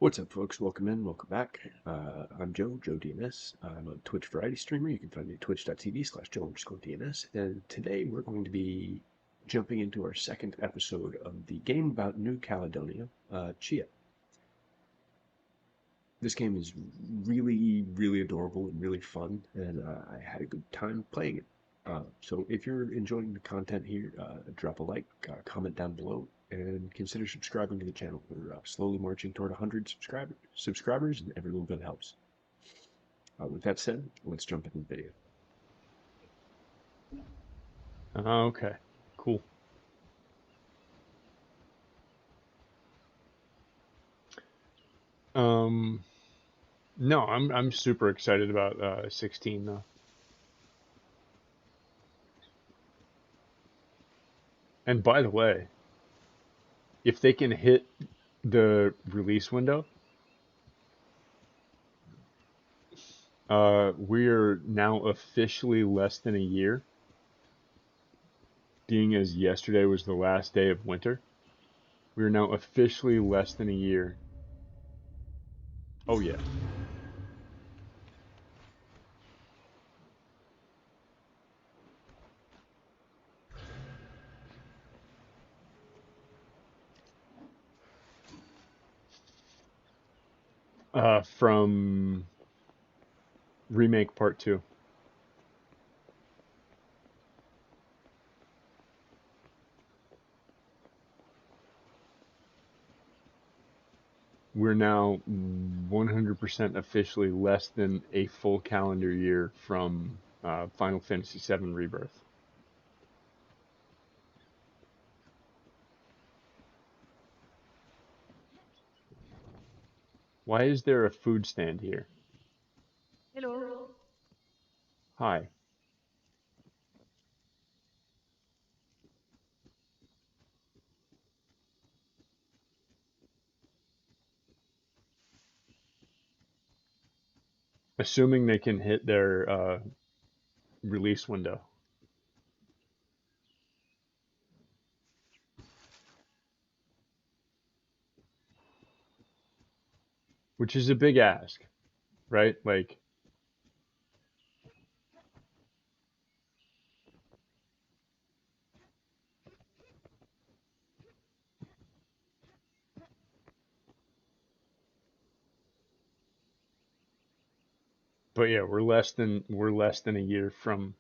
What's up, folks? Welcome in, welcome back. I'm Joe DNS. I'm a Twitch variety streamer. You can find me at twitch.tv/Joe_DNS. And today we're going to be jumping into our second episode of the game about New Caledonia, Tchia. This game is really adorable and really fun, and I had a good time playing it. So if you're enjoying the content here, drop a like, comment down below, and consider subscribing to the channel. We're slowly marching toward 100 subscribers, and every little bit helps. With that said, let's jump into the video. Okay, cool. No, I'm super excited about 16 though. And by the way, if they can hit the release window, we're now officially less than a year, being as yesterday was the last day of winter. We're now officially less than a year. Oh yeah. From remake part 2. We're now 100% officially less than a full calendar year from Final Fantasy VII Rebirth. Why is there a food stand here? Hello. Hi. Assuming they can hit their release window. Which is a big ask, right? Like, but yeah, we're less than a year from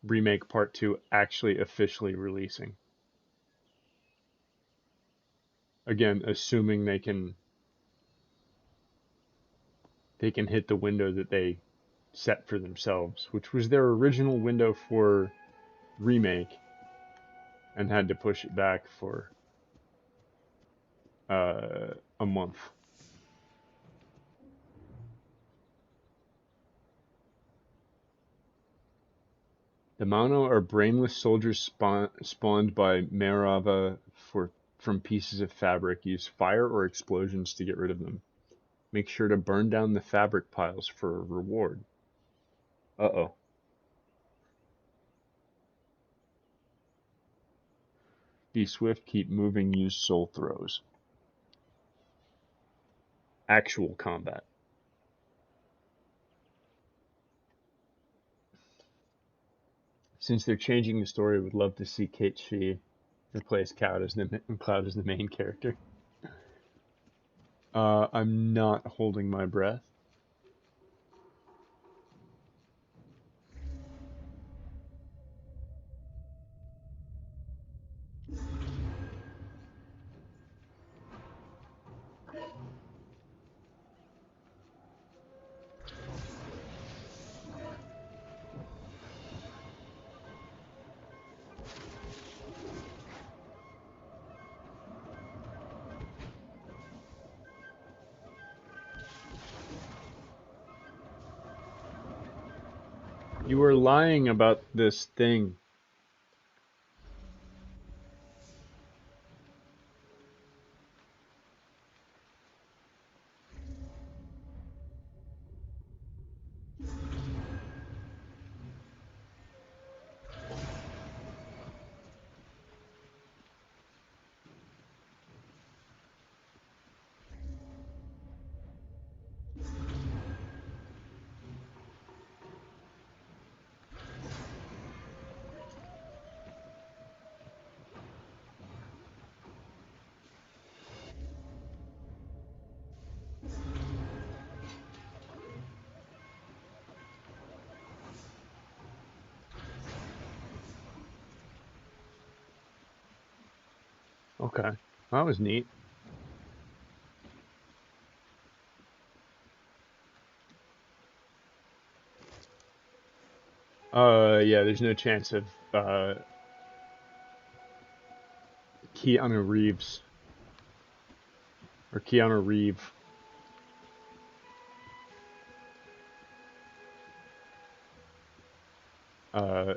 remake part 2 actually officially releasing. Again, assuming they can hit the window that they set for themselves, which was their original window for remake, and had to push it back for a month. The Mano are brainless soldiers spawned by Marava from pieces of fabric. Use fire or explosions to get rid of them. Make sure to burn down the fabric piles for a reward. Uh-oh. Be swift, keep moving, use soul throws. Actual combat. Since they're changing the story, would love to see Kate Shee replace Cloud as the main character. I'm not holding my breath. You were lying about this thing. Okay. That was neat. Yeah, there's no chance of Keanu Reeves or Keanu Reeve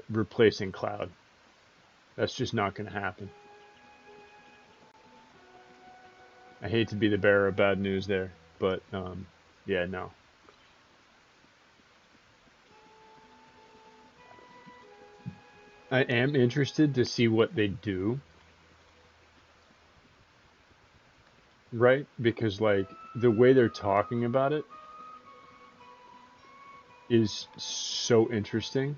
replacing Cloud. That's just not going to happen. I hate to be the bearer of bad news there, but yeah, no. I am interested to see what they do, right? Because like the way they're talking about it is so interesting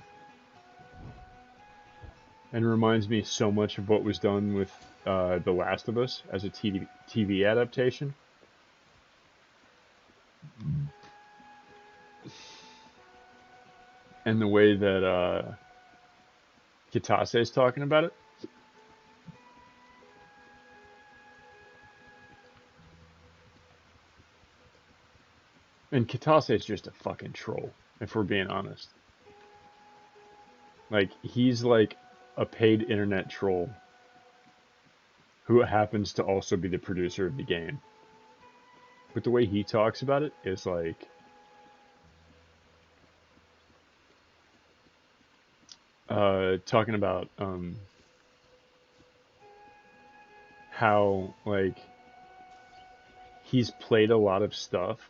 and reminds me so much of what was done with The Last of Us as a TV adaptation. And the way that Kitase is talking about it. And Kitase is just a fucking troll, if we're being honest. Like, he's like a paid internet troll who happens to also be the producer of the game. But the way he talks about it is like, talking about how like he's played a lot of stuff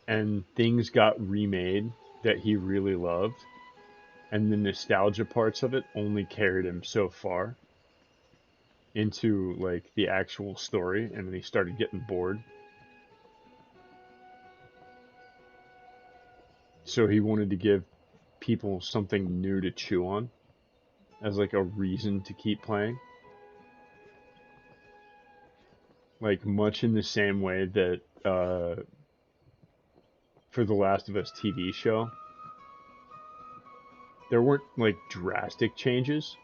and things got remade that he really loved, and the nostalgia parts of it only carried him so far into like the actual story, and then he started getting bored. So he wanted to give people something new to chew on as like a reason to keep playing. Like much in the same way that for the Last of Us TV show, there weren't like drastic changes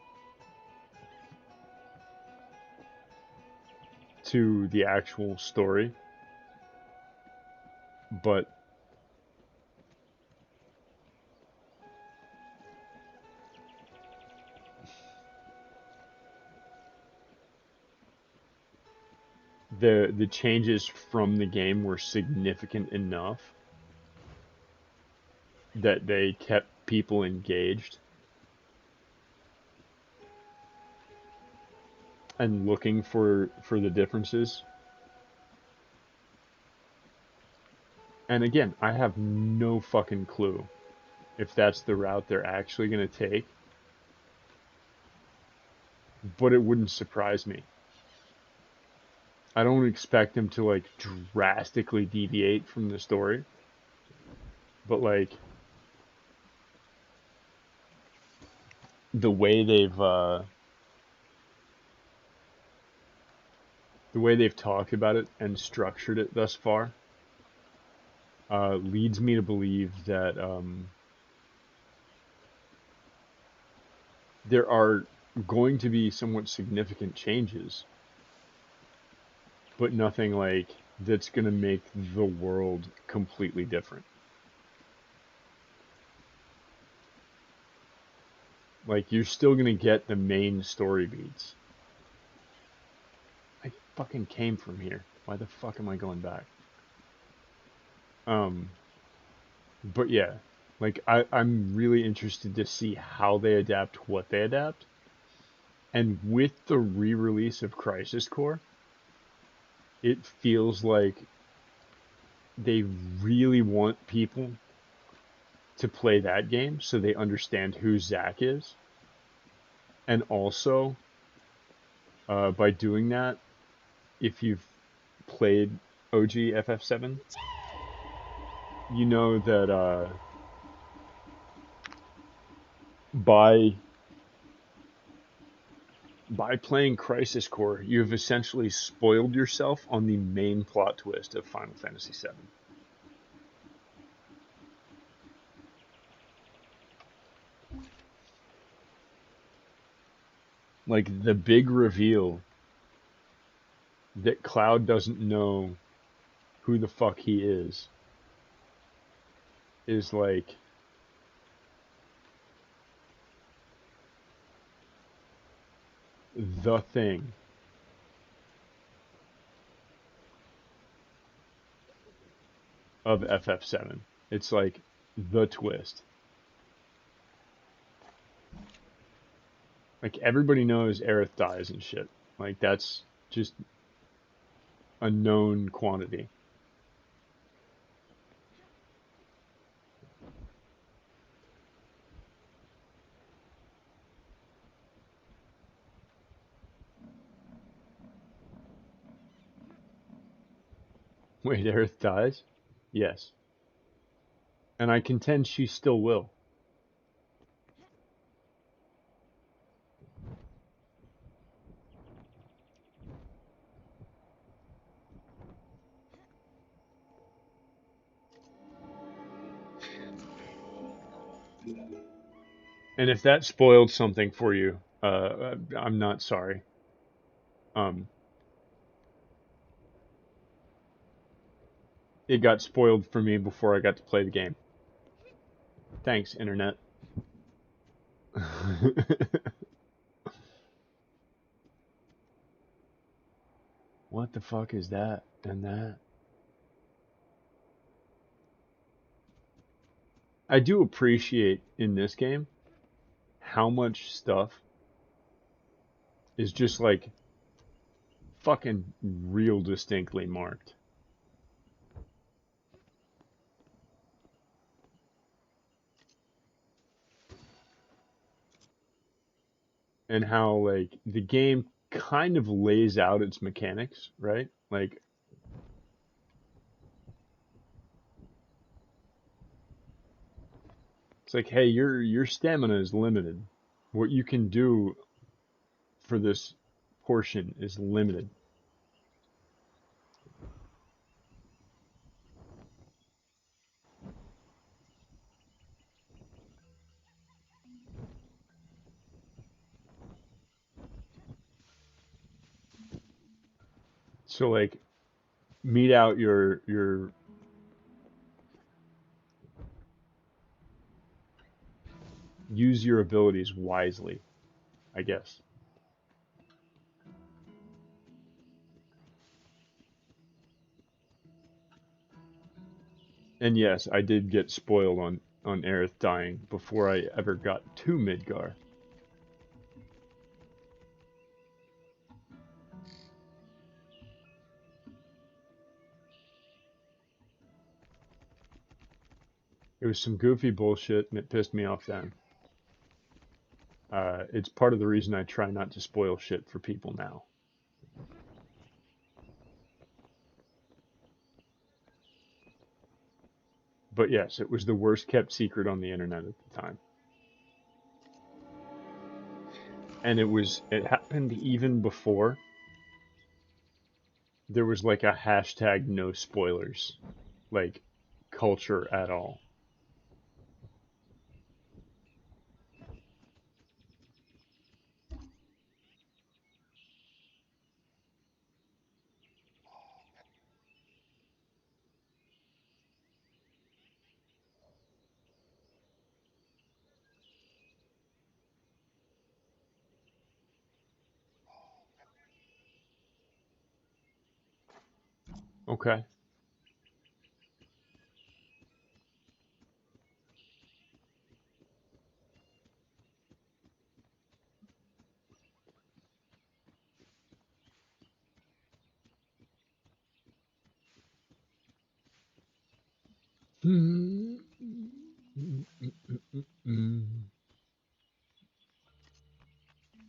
to the actual story, but the changes from the game were significant enough that they kept people engaged and looking for the differences. And again, I have no fucking clue if that's the route they're actually going to take, but it wouldn't surprise me. I don't expect them to like drastically deviate from the story, but like the way they've talked about it and structured it thus far leads me to believe that there are going to be somewhat significant changes, but nothing like that's going to make the world completely different. Like, you're still going to get the main story beats. I fucking came from here. Why the fuck am I going back? But yeah, like I'm really interested to see how they adapt what they adapt. And with the re-release of Crisis Core, it feels like they really want people to play that game so they understand who Zack is. And also, by doing that, if you've played OG FF7, you know that by playing Crisis Core, you have essentially spoiled yourself on the main plot twist of Final Fantasy VII. Like the big reveal that Cloud doesn't know who the fuck he is like the thing of FF7. It's like the twist. Like everybody knows Aerith dies and shit. Like that's just a known quantity. Wait, Aerith dies? Yes. And I contend she still will. And if that spoiled something for you, I'm not sorry. Um, it got spoiled for me before I got to play the game. Thanks, internet. What the fuck is that and that? I do appreciate in this game how much stuff is just like fucking real distinctly marked. And how like the game kind of lays out its mechanics, right? Like it's like, hey, your stamina is limited. What you can do for this portion is limited. So like meet out your use your abilities wisely, I guess. And yes, I did get spoiled on Aerith dying before I ever got to Midgar. It was some goofy bullshit and it pissed me off then. It's part of the reason I try not to spoil shit for people now. But yes, it was the worst kept secret on the internet at the time. And it happened even before there was like a hashtag no spoilers, like culture at all. Okay.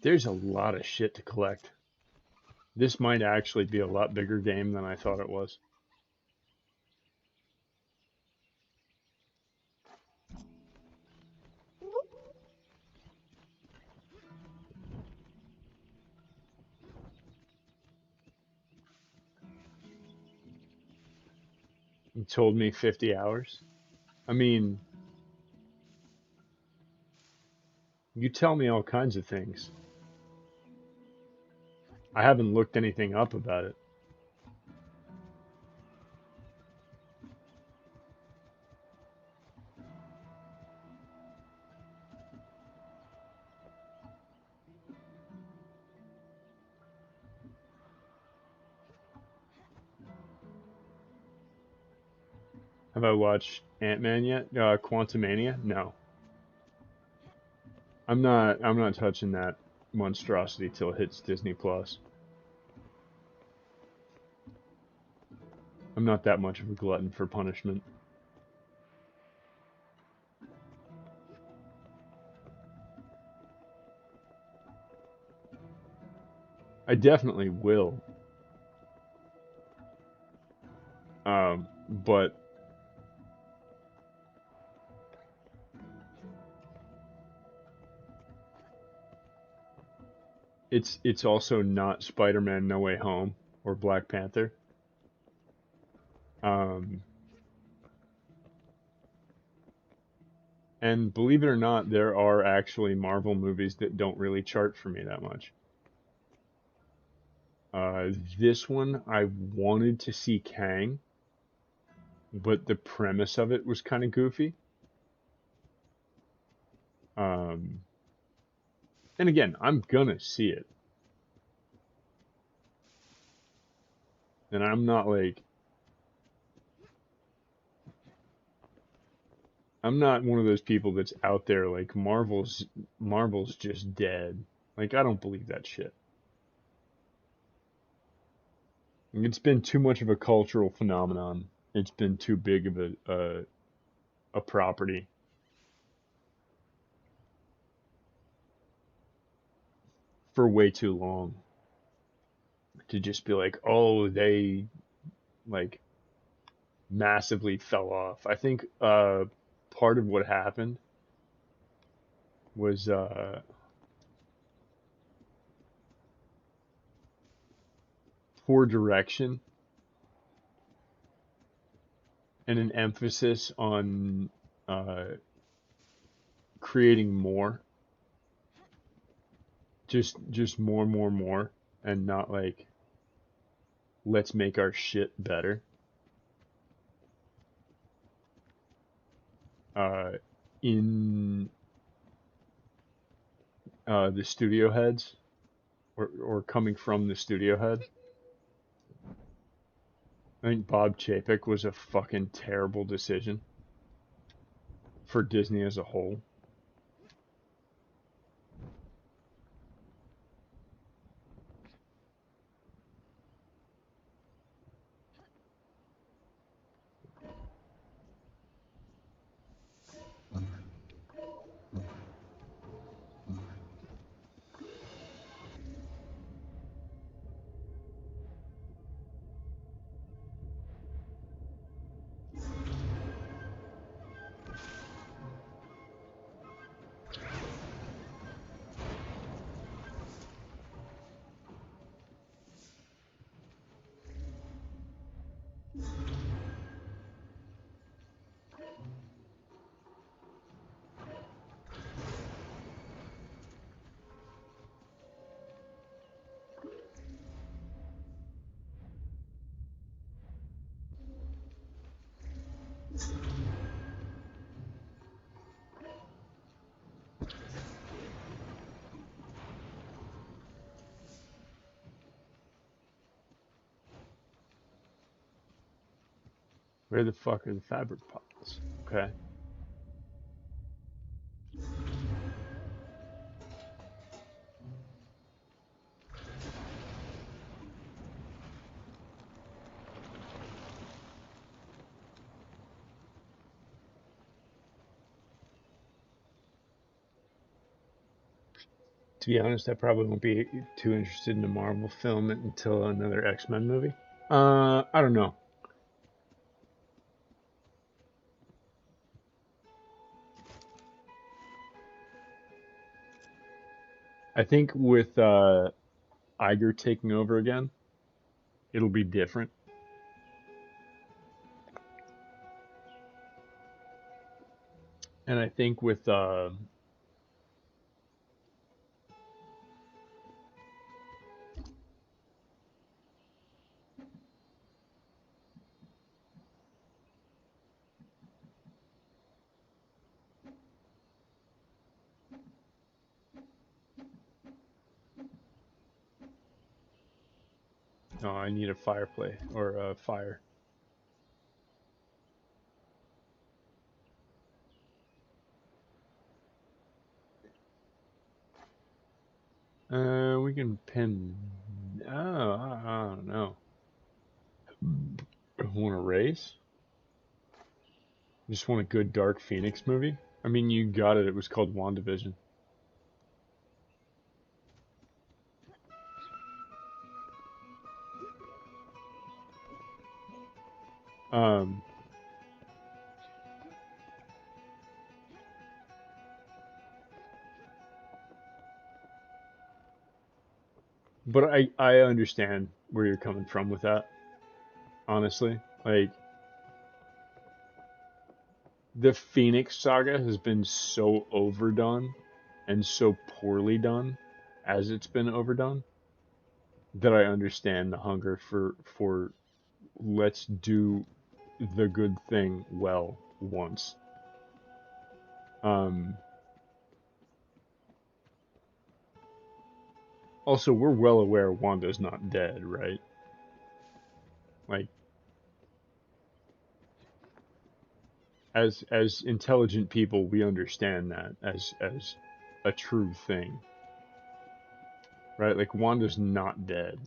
There's a lot of shit to collect. This might actually be a lot bigger game than I thought it was. You told me 50 hours. I mean, you tell me all kinds of things. I haven't looked anything up about it. Have I watched Ant-Man yet? Quantumania? No. I'm not touching that monstrosity till it hits Disney Plus. I'm not that much of a glutton for punishment. I definitely will. But it's also not Spider-Man No Way Home or Black Panther. Um, and believe it or not, there are actually Marvel movies that don't really chart for me that much. This one, I wanted to see Kang, but the premise of it was kind of goofy. Um, and again, I'm gonna see it. And I'm not like, I'm not one of those people that's out there like Marvel's just dead. Like I don't believe that shit. It's been too much of a cultural phenomenon. It's been too big of a property for way too long to just be like, oh, they like massively fell off. I think part of what happened was poor direction and an emphasis on uh, creating more, just more, and not like let's make our shit better. Uh, in the studio heads, or coming from the studio head. I think Bob Chapek was a fucking terrible decision for Disney as a whole. Where the fuck are the fabric pots? Okay. To be honest, I probably won't be too interested in a Marvel film until another X-Men movie. I don't know. I think with Iger taking over again, it'll be different. And I think with Oh, I need a fireplace or a fire. We can pin. Oh, I don't know. Want to race? Just want a good Dark Phoenix movie? I mean, you got it. It was called WandaVision. Um, but I understand where you're coming from with that. Honestly, like the Phoenix saga has been so overdone and so poorly done as it's been overdone that I understand the hunger for let's do the good thing well once. Um, Also, we're well aware Wanda's not dead, right? Like, as intelligent people, we understand that as a true thing, right? Like, Wanda's not dead.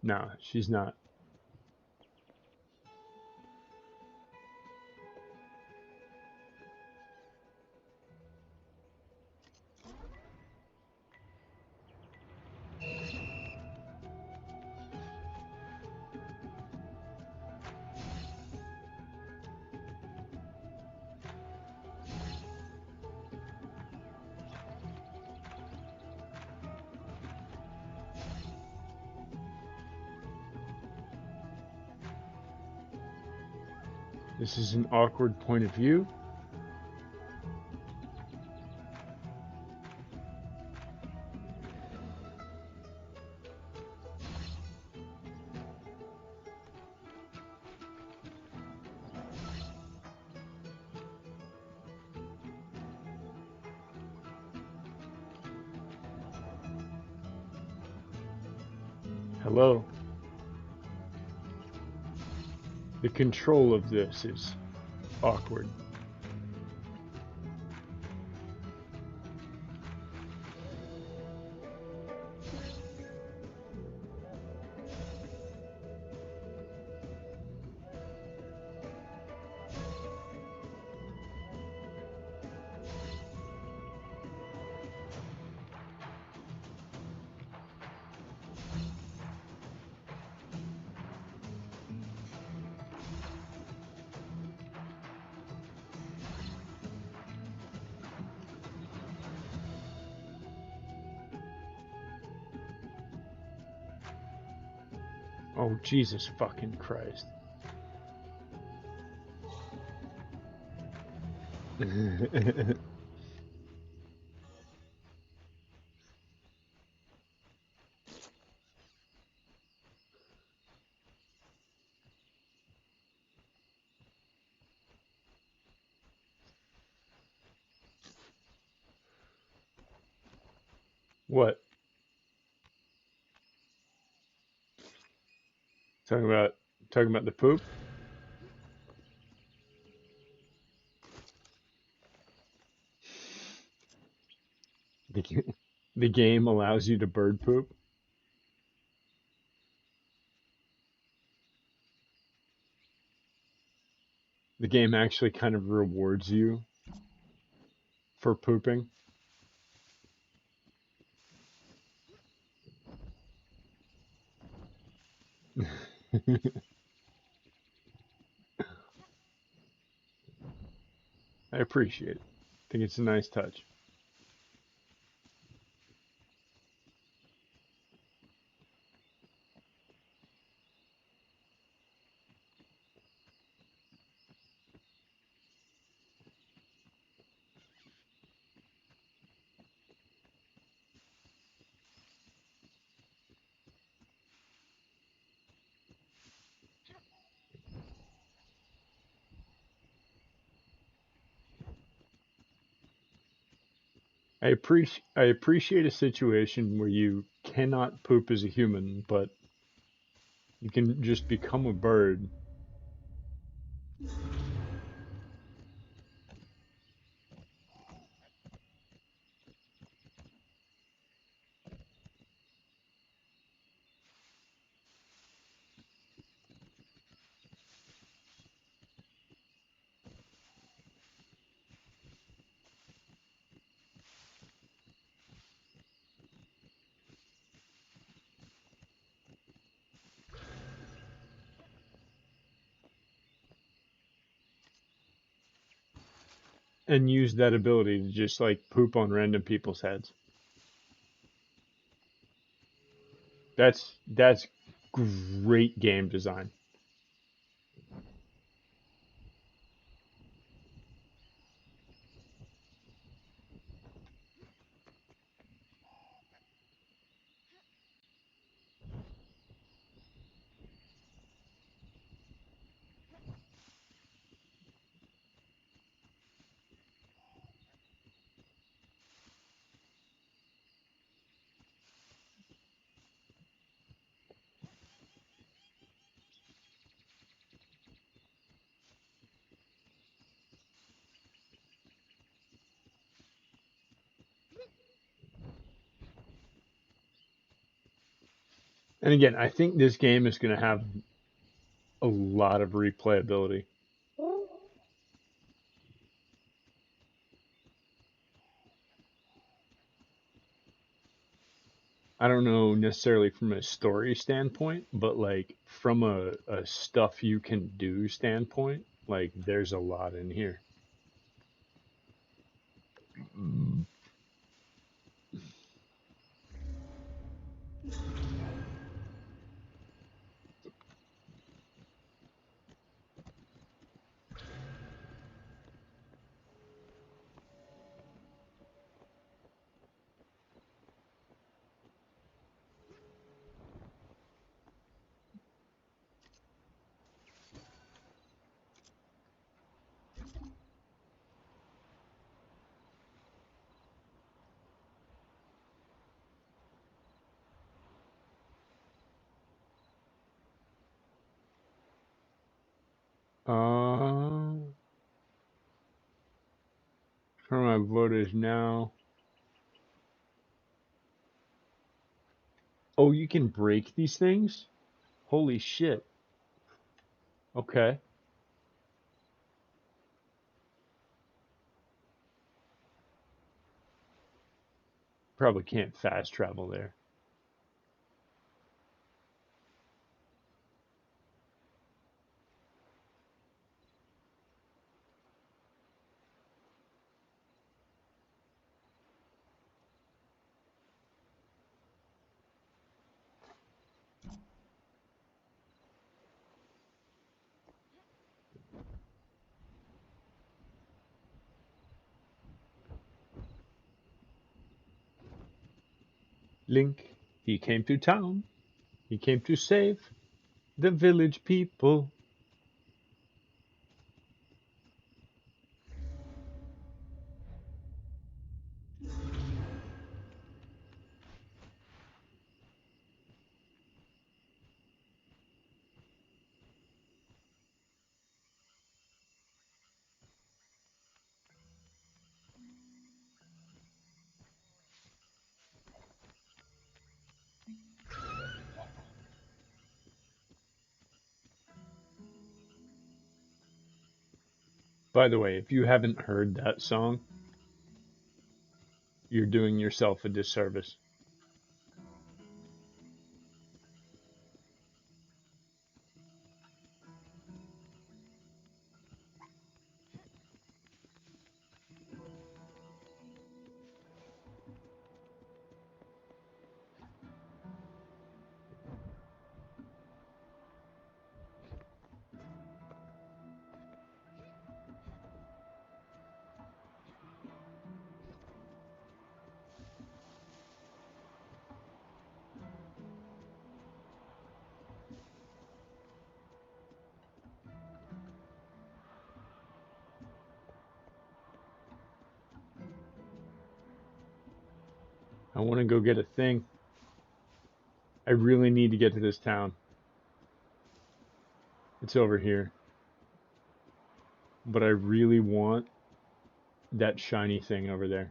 No, she's not. This is an awkward point of view. Hello. The control of this is awkward. Oh, Jesus fucking Christ. What? Talking about talking about the poop? The, the game allows you to bird poop. The game actually kind of rewards you for pooping. I appreciate it. I think it's a nice touch. I appreciate a situation where you cannot poop as a human, but you can just become a bird. And use that ability to just like poop on random people's heads. That's great game design. And again, I think this game is going to have a lot of replayability. I don't know necessarily from a story standpoint, but like from a stuff you can do standpoint, like there's a lot in here. Uh, for my vote is now. Oh, you can break these things? Holy shit. Okay. Probably can't fast travel there. Link, he came to town. He came to save the village people. By the way, if you haven't heard that song, you're doing yourself a disservice. I want to go get a thing. I really need to get to this town. It's over here. But I really want that shiny thing over there.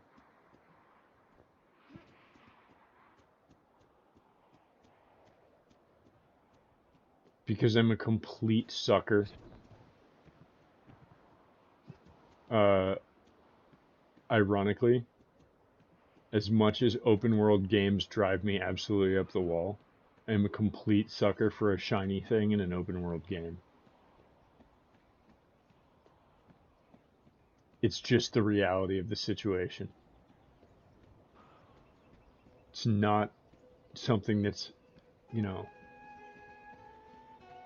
Because I'm a complete sucker. Ironically, as much as open world games drive me absolutely up the wall, I'm a complete sucker for a shiny thing in an open world game. It's just the reality of the situation. It's not something that's, you know,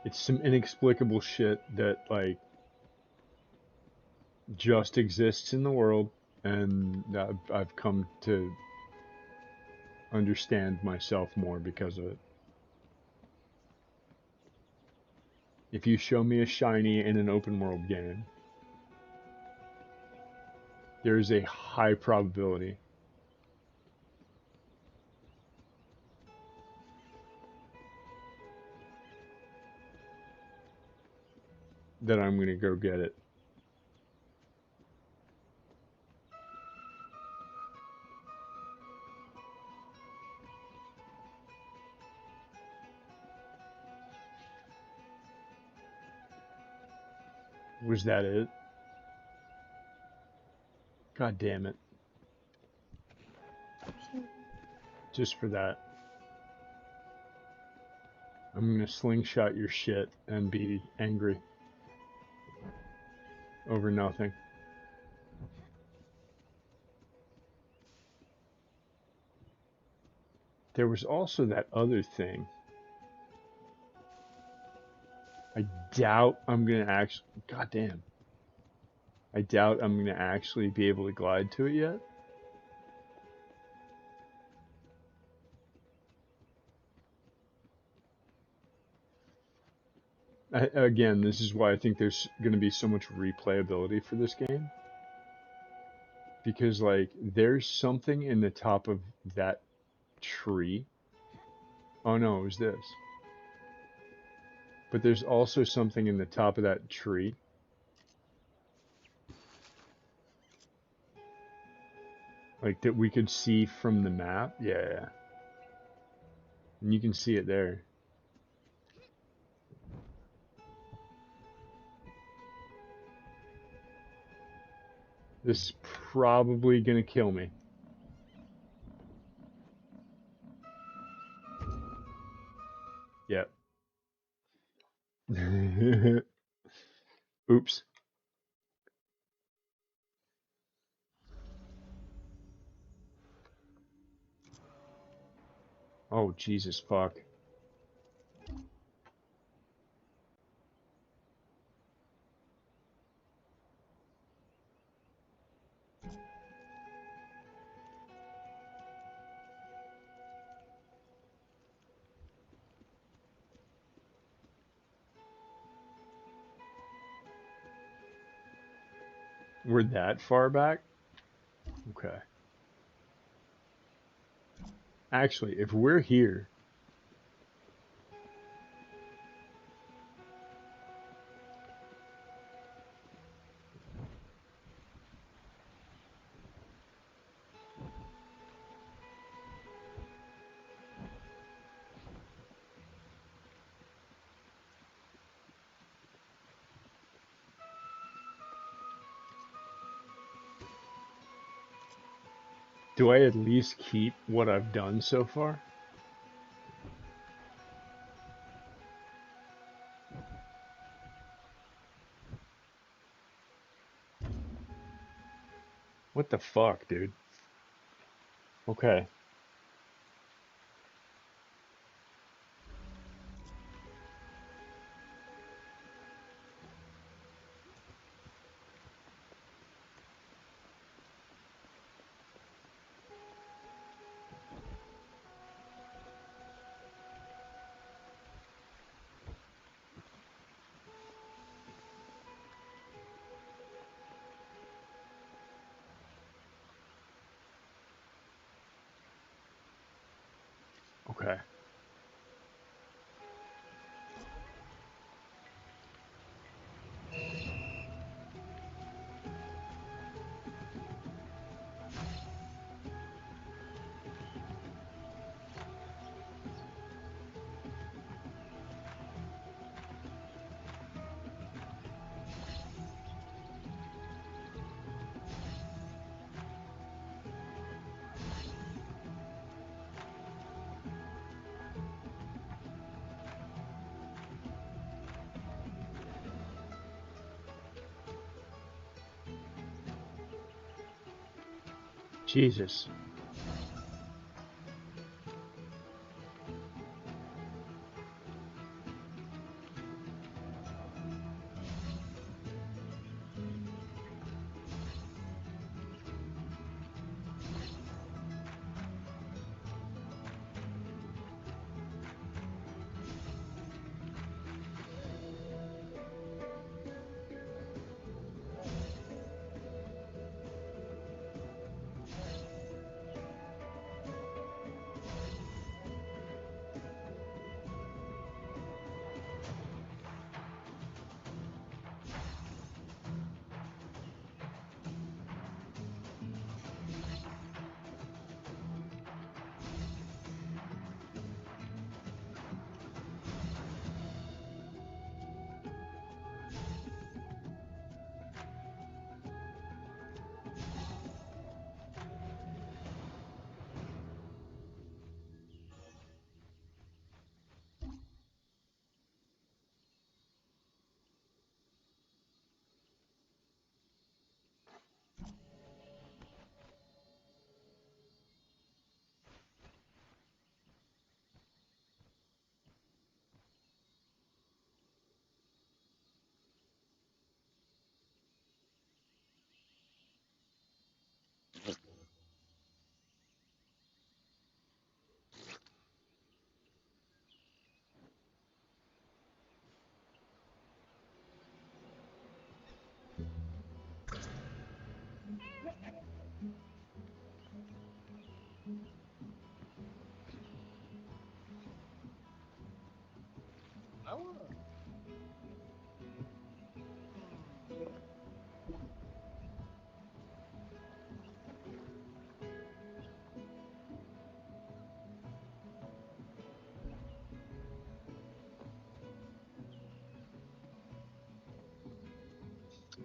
it's some inexplicable shit that, like, just exists in the world, and I've come to understand myself more because of it. If you show me a shiny in an open world game, there is a high probability that I'm going to go get it. Was that it? God damn it. Just for that. I'm going to slingshot your shit and be angry over nothing. There was also that other thing. I doubt I'm going to actually... God damn. I doubt I'm going to actually be able to glide to it yet. Again, this is why I think there's going to be so much replayability for this game. Because, like, there's something in the top of that tree. Oh no, it was this. But there's also something in the top of that tree. Like, that we could see from the map. Yeah. And you can see it there. This is probably going to kill me. Yep. Oops. Oh, Jesus fuck. We're that far back? Okay. Actually, if we're here... Do I at least keep what I've done so far? What the fuck, dude? Okay. Okay. Jesus.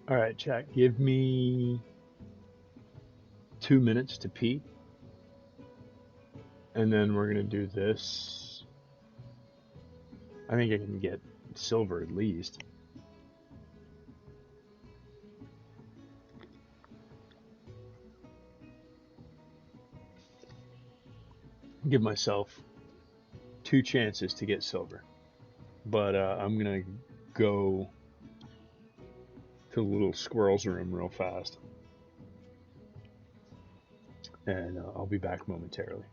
All right, chat. Give me 2 minutes to pee, and then we're gonna do this. I think I can get silver at least. Give myself 2 chances to get silver, but I'm gonna go to the little squirrel's room real fast, and I'll be back momentarily.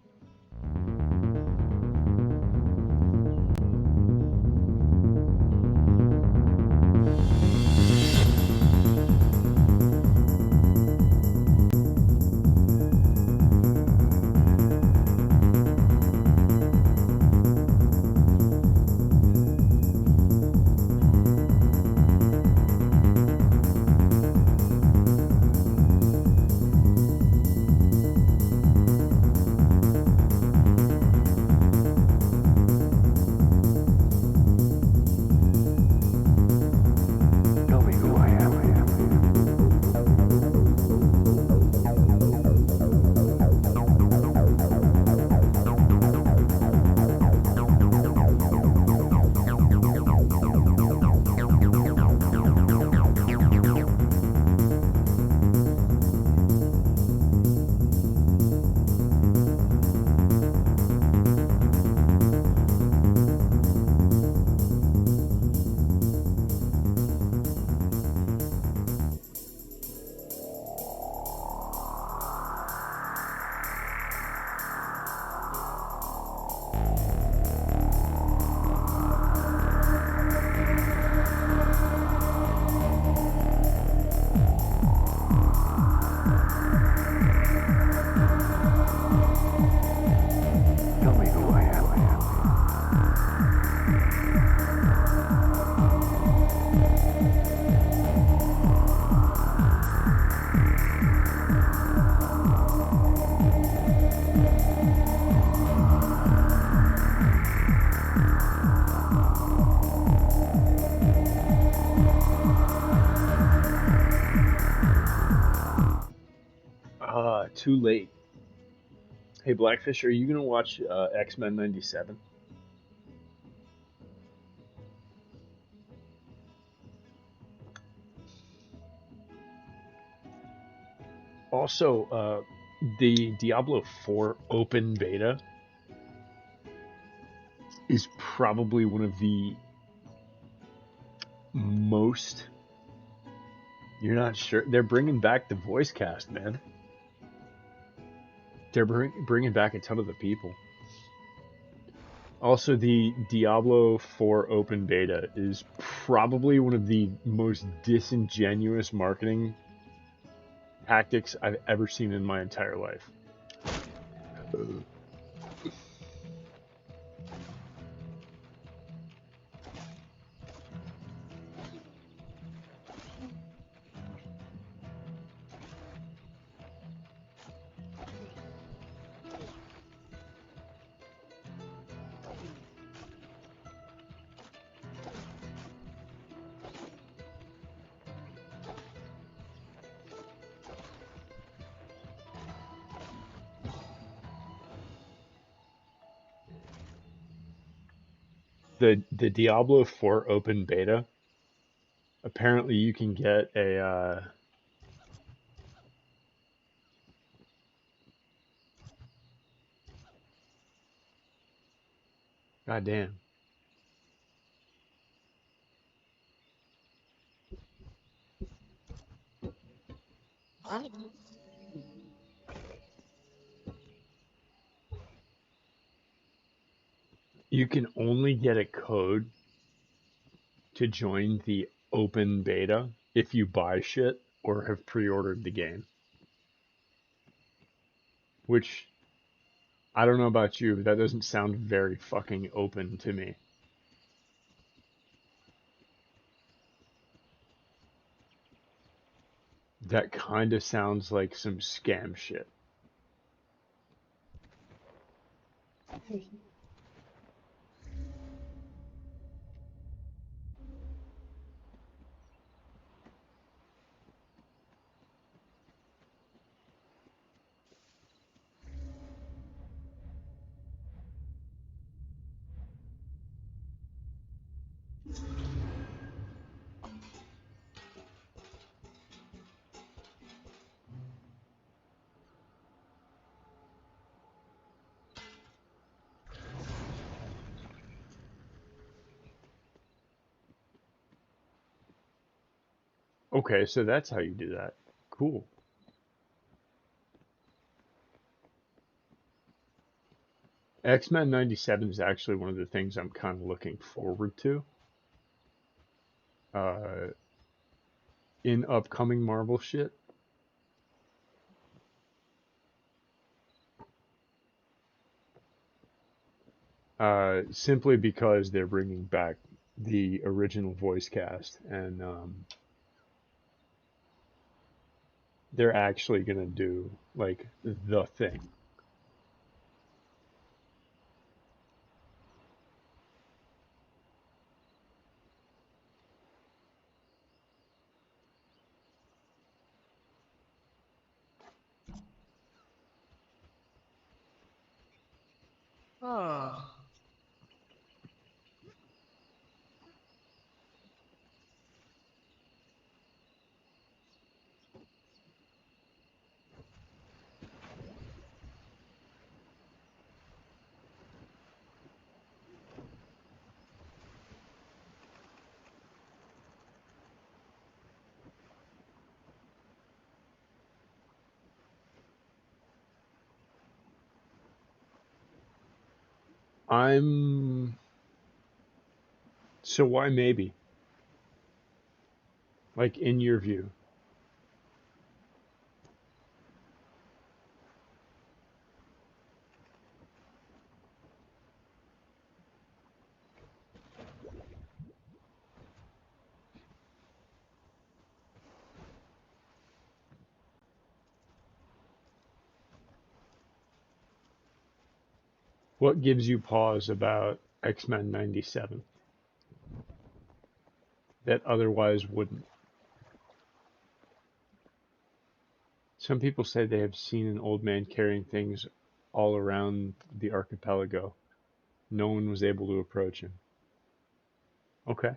Tell me who I am. too late. Hey, Blackfish, are you gonna watch X-Men '97? Also, the Diablo 4 open beta is probably one of the most. You're not sure? They're bringing back the voice cast, man. They're bringing back a ton of the people. Also, the Diablo 4 open beta is probably one of the most disingenuous marketing tactics I've ever seen in my entire life. The Diablo 4 open beta, apparently you can get a goddamn. You can only get a code to join the open beta if you buy shit or have pre-ordered the game. Which, I don't know about you, but that doesn't sound very fucking open to me. That kind of sounds like some scam shit. Okay, so that's how you do that. Cool. X-Men '97 is actually one of the things I'm kind of looking forward to uh, in upcoming Marvel shit. Simply because they're bringing back the original voice cast and they're actually gonna do like the thing. Ah, I'm so why maybe? Like in your view, what gives you pause about X-Men '97 that otherwise wouldn't? Some people say they have seen an old man carrying things all around the archipelago. No one was able to approach him. Okay.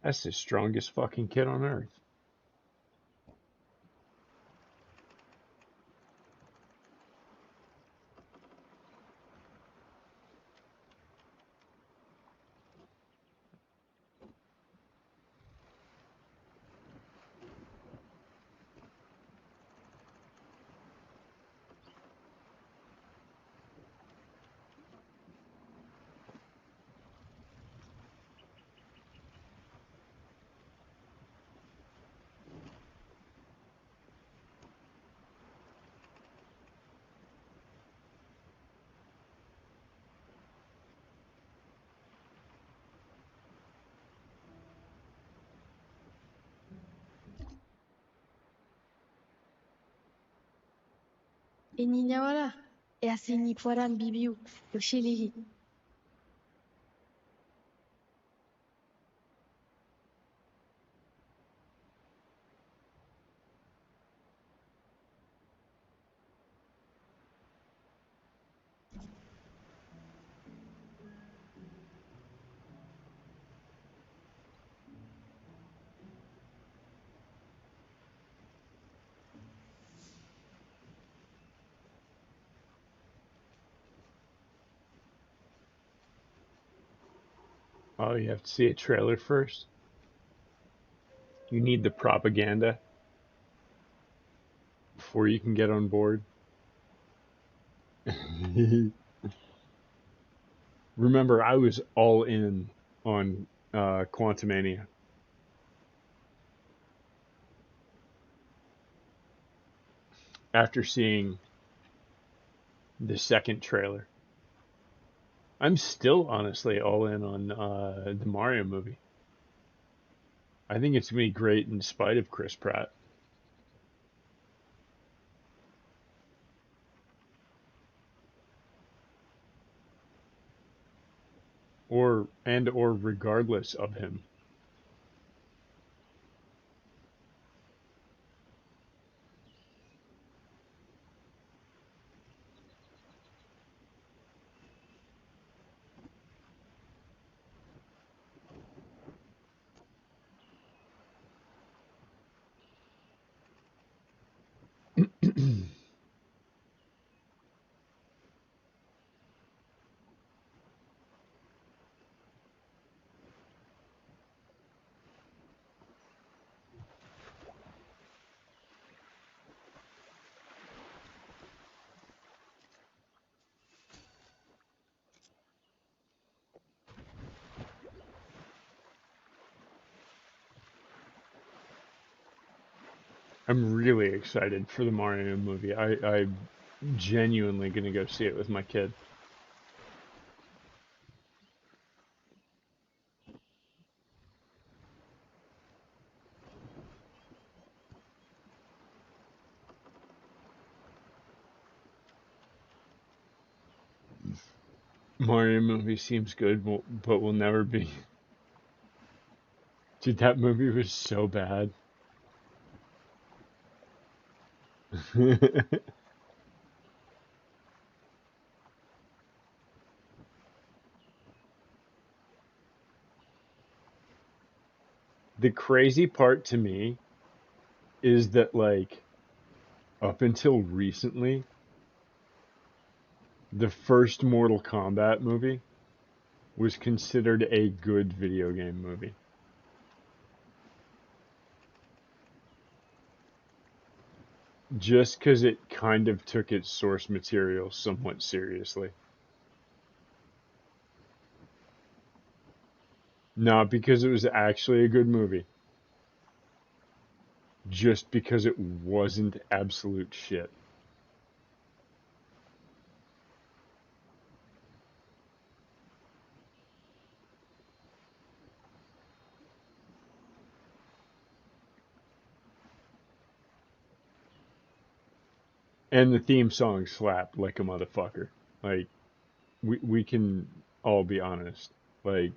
That's the strongest fucking kid on earth. E niña wala. E assim ni poran bibiu. Yo shilihi. Oh, you have to see a trailer first? You need the propaganda before you can get on board? Remember, I was all in on Quantumania after seeing the second trailer. I'm still honestly all in on the Mario movie. I think it's going to be great in spite of Chris Pratt. Or regardless of him. I'm really excited for the Mario movie. I'm genuinely going to go see it with my kid. Mario movie seems good, but will never be. Dude, that movie was so bad. The crazy part to me is that like up until recently, the first Mortal Kombat movie was considered a good video game movie. Just because it kind of took its source material somewhat seriously. Not because it was actually a good movie. Just because it wasn't absolute shit. And the theme song slapped like a motherfucker. Like, we can all be honest. Like,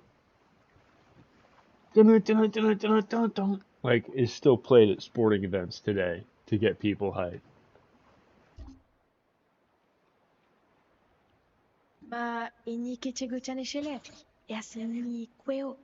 like is still played at sporting events today to get people hyped. Ma ini kecego-chane shelet. E asini kweo.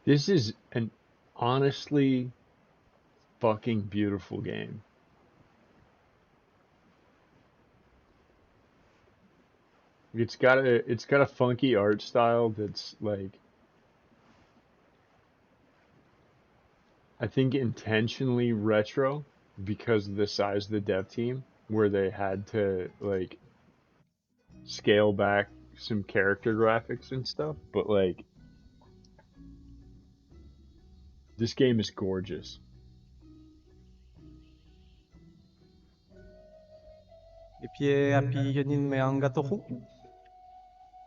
This is an honestly fucking beautiful game. It's got a funky art style that's like I think intentionally retro because of the size of the dev team where they had to like scale back some character graphics and stuff, but like this game is gorgeous. Ipie api yanin me angatohu.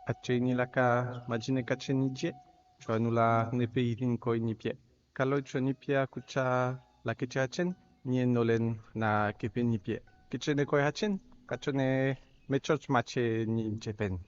Acheni laka majine kacheni je. Chuanula nepe ilin ko inipie. Kalau chuanipia kucha la kichachen. Nien nolen na kepenipie. Kichene ko hachen. Kachone mechoch mache ni jepen.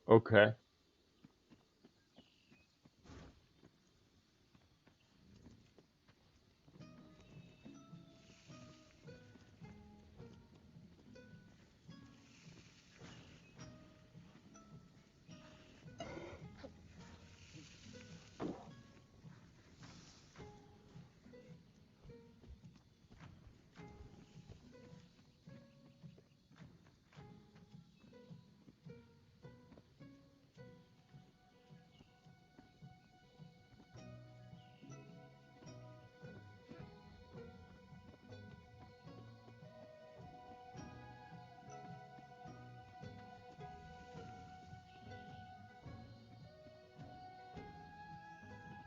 Okay.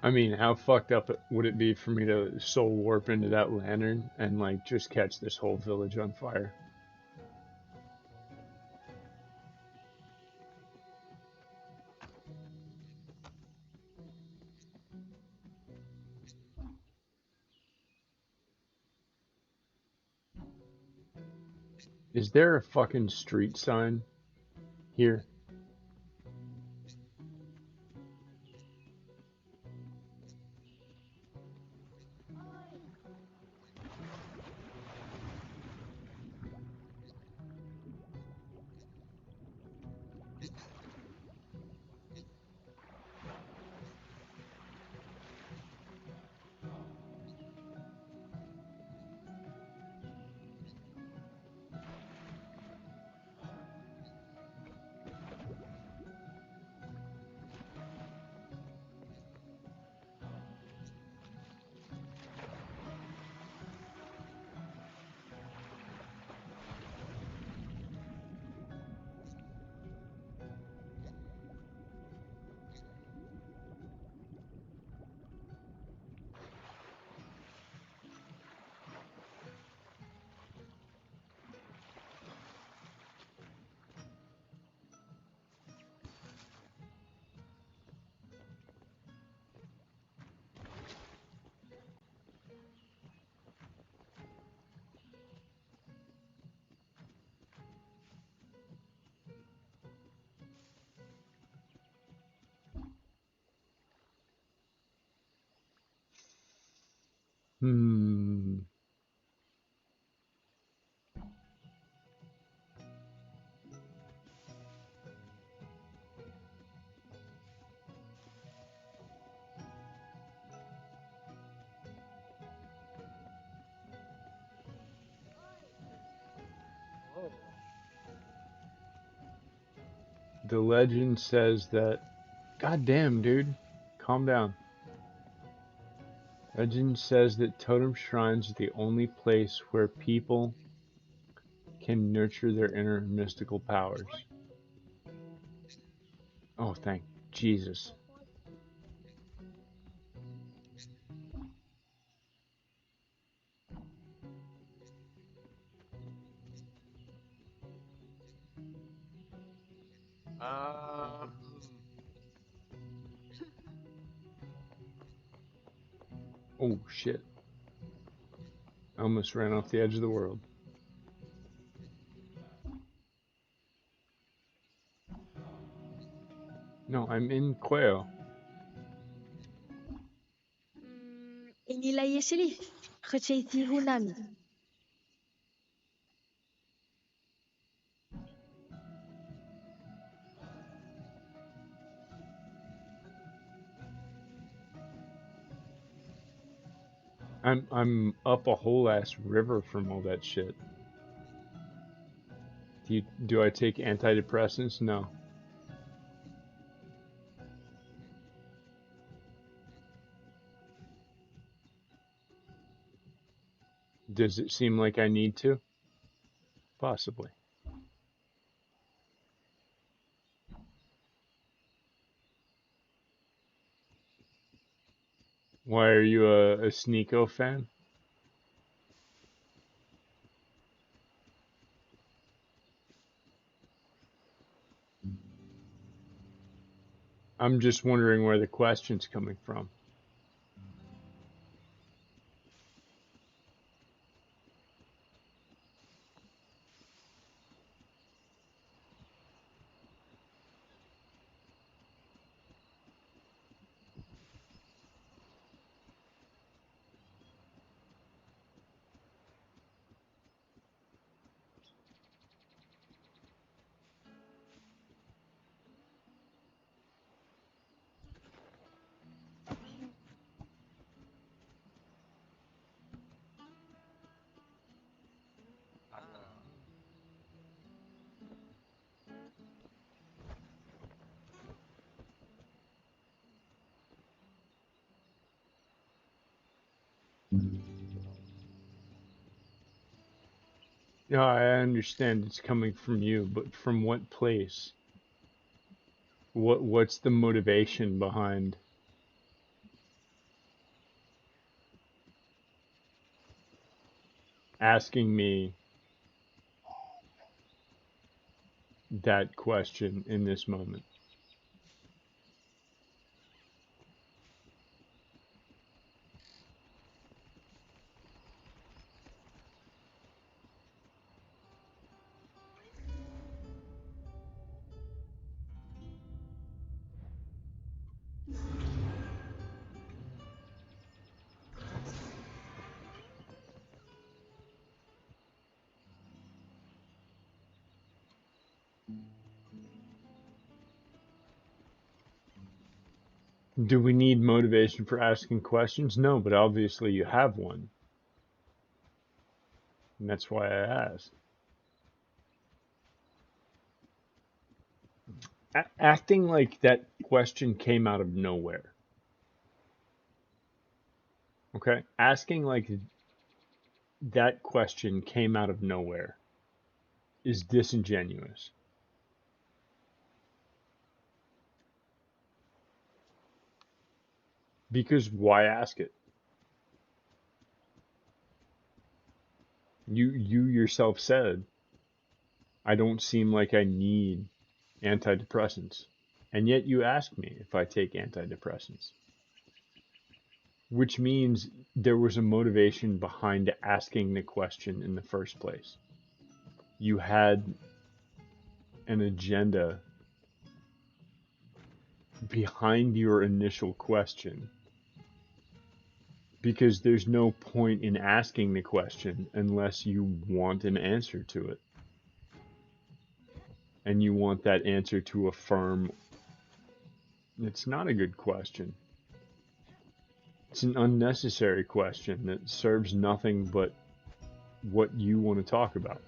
I mean, how fucked up would it be for me to soul warp into that lantern and like just catch this whole village on fire? Is there a fucking street sign here? Hmm. The legend says that. God damn, dude. Calm down. Legend says that totem shrines are the only place where people can nurture their inner mystical powers. Oh, thank Jesus. Um, oh, shit. I almost ran off the edge of the world. No, I'm in Quail. Inila yeşili. Hıçeyti hunami. I'm up a whole ass river from all that shit. Do I take antidepressants? No. Does it seem like I need to? Possibly. Why are you a Sneeko fan? I'm just wondering where the question's coming from. Yeah, I understand it's coming from you, but from what place? What's the motivation behind asking me that question in this moment? Do we need motivation for asking questions? No, but obviously you have one. And that's why I asked. Acting like that question came out of nowhere. Okay? Asking like that question came out of nowhere is disingenuous. Because why ask it? You yourself said, I don't seem like I need antidepressants. And yet you ask me if I take antidepressants. Which means there was a motivation behind asking the question in the first place. You had an agenda behind your initial question because there's no point in asking the question unless you want an answer to it. And you want that answer to affirm it's not a good question. It's an unnecessary question that serves nothing but what you want to talk about.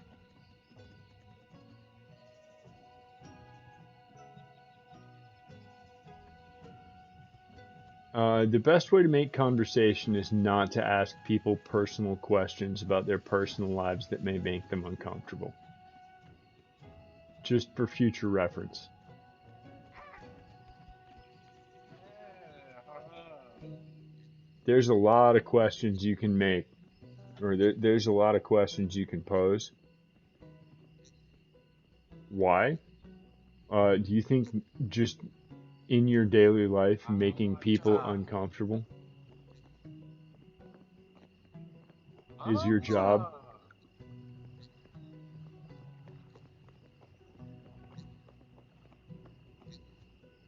The best way to make conversation is not to ask people personal questions about their personal lives that may make them uncomfortable. Just for future reference. There's a lot of questions you can make, or there's a lot of questions you can pose. Why? Do you think just in your daily life making people uncomfortable is your job?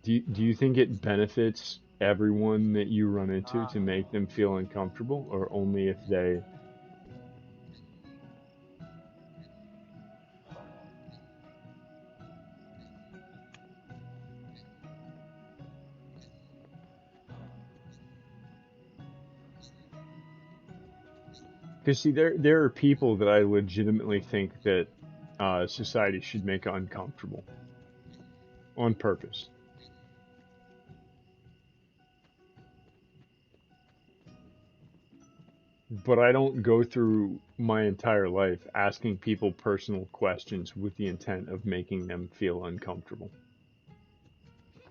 Do you think it benefits everyone that you run into to make them feel uncomfortable, or only if they... Because see, there are people that I legitimately think that society should make uncomfortable on purpose. But I don't go through my entire life asking people personal questions with the intent of making them feel uncomfortable.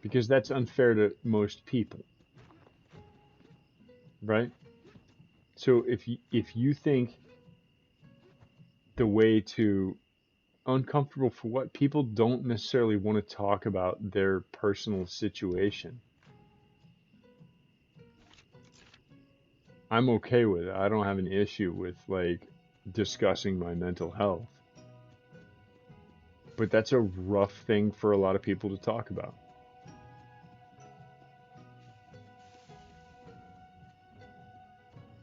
Because that's unfair to most people. Right? So if you think the way to uncomfortable for what, people don't necessarily want to talk about their personal situation. I'm okay with it. I don't have an issue with like discussing my mental health. But that's a rough thing for a lot of people to talk about.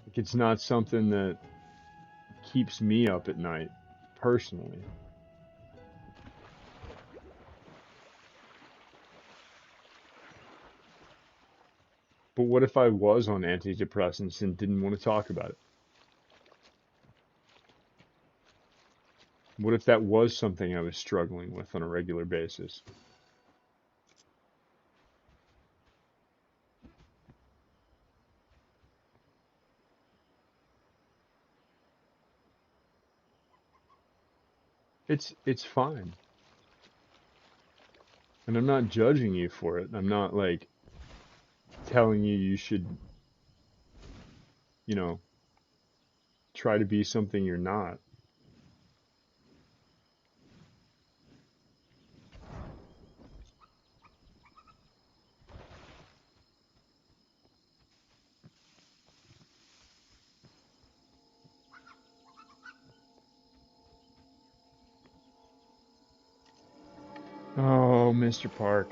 Like, it's not something that keeps me up at night, personally. But what if I was on antidepressants and didn't want to talk about it? What if that was something I was struggling with on a regular basis? It's fine. And I'm not judging you for it. I'm not like telling you you should, you know, try to be something you're not. Oh, Mr. Park.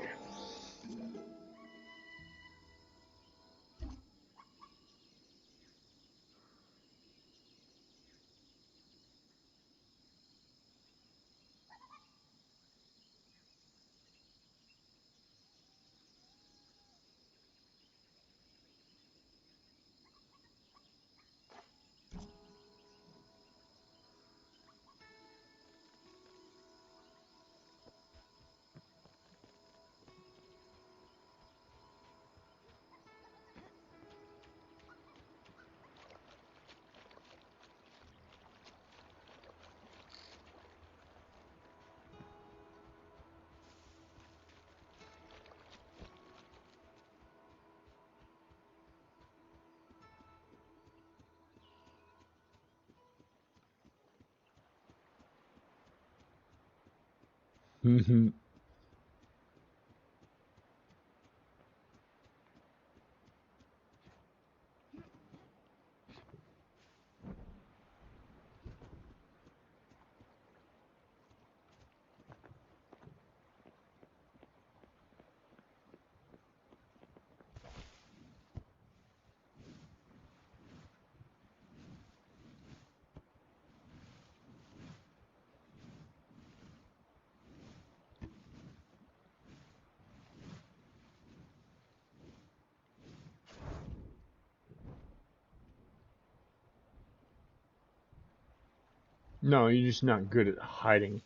No, you're just not good at hiding.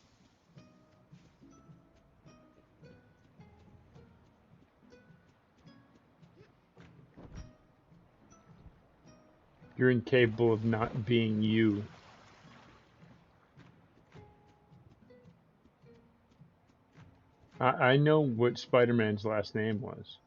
You're incapable of not being you. I know what Spider-Man's last name was.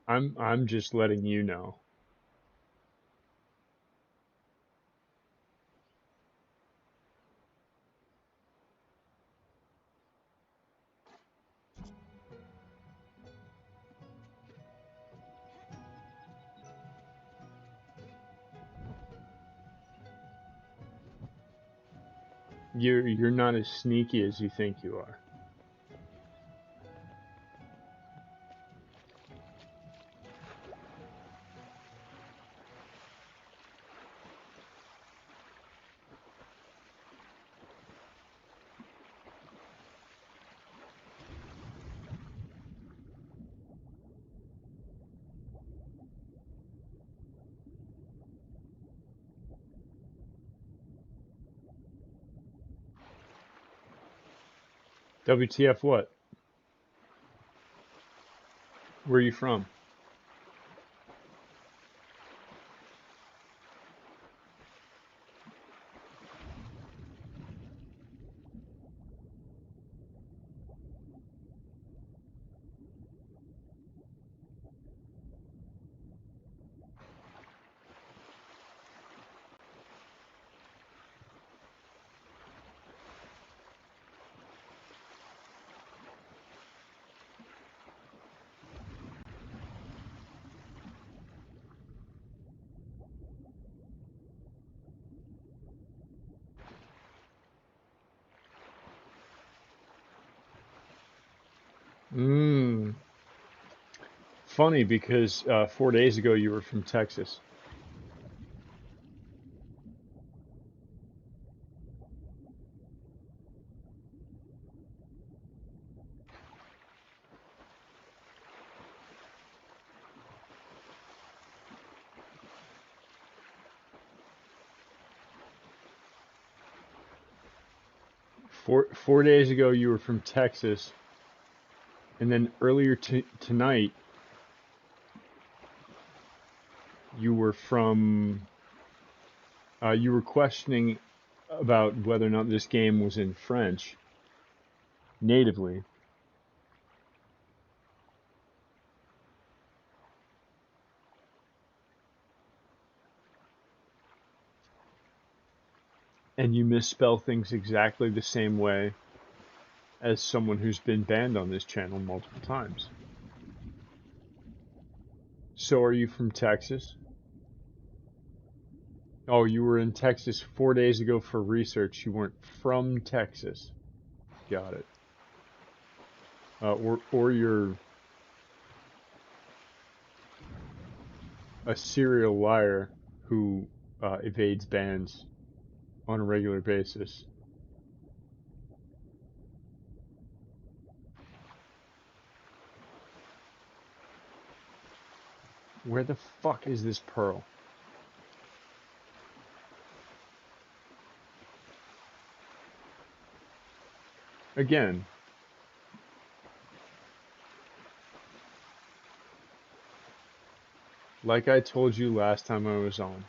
I'm just letting you know. You're not as sneaky as you think you are. WTF what? Where are you from? Mmm. Funny because 4 days ago you were from Texas. Four days ago you were from Texas, and then earlier tonight you were from. You were questioning about whether or not this game was in French natively. And you misspell things exactly the same way as someone who's been banned on this channel multiple times. So are you from Texas? Oh, you were in Texas 4 days ago for research. You weren't from Texas. Got it. Or you're a serial liar who evades bans on a regular basis. Where the fuck is this pearl? Again, like I told you last time I was on,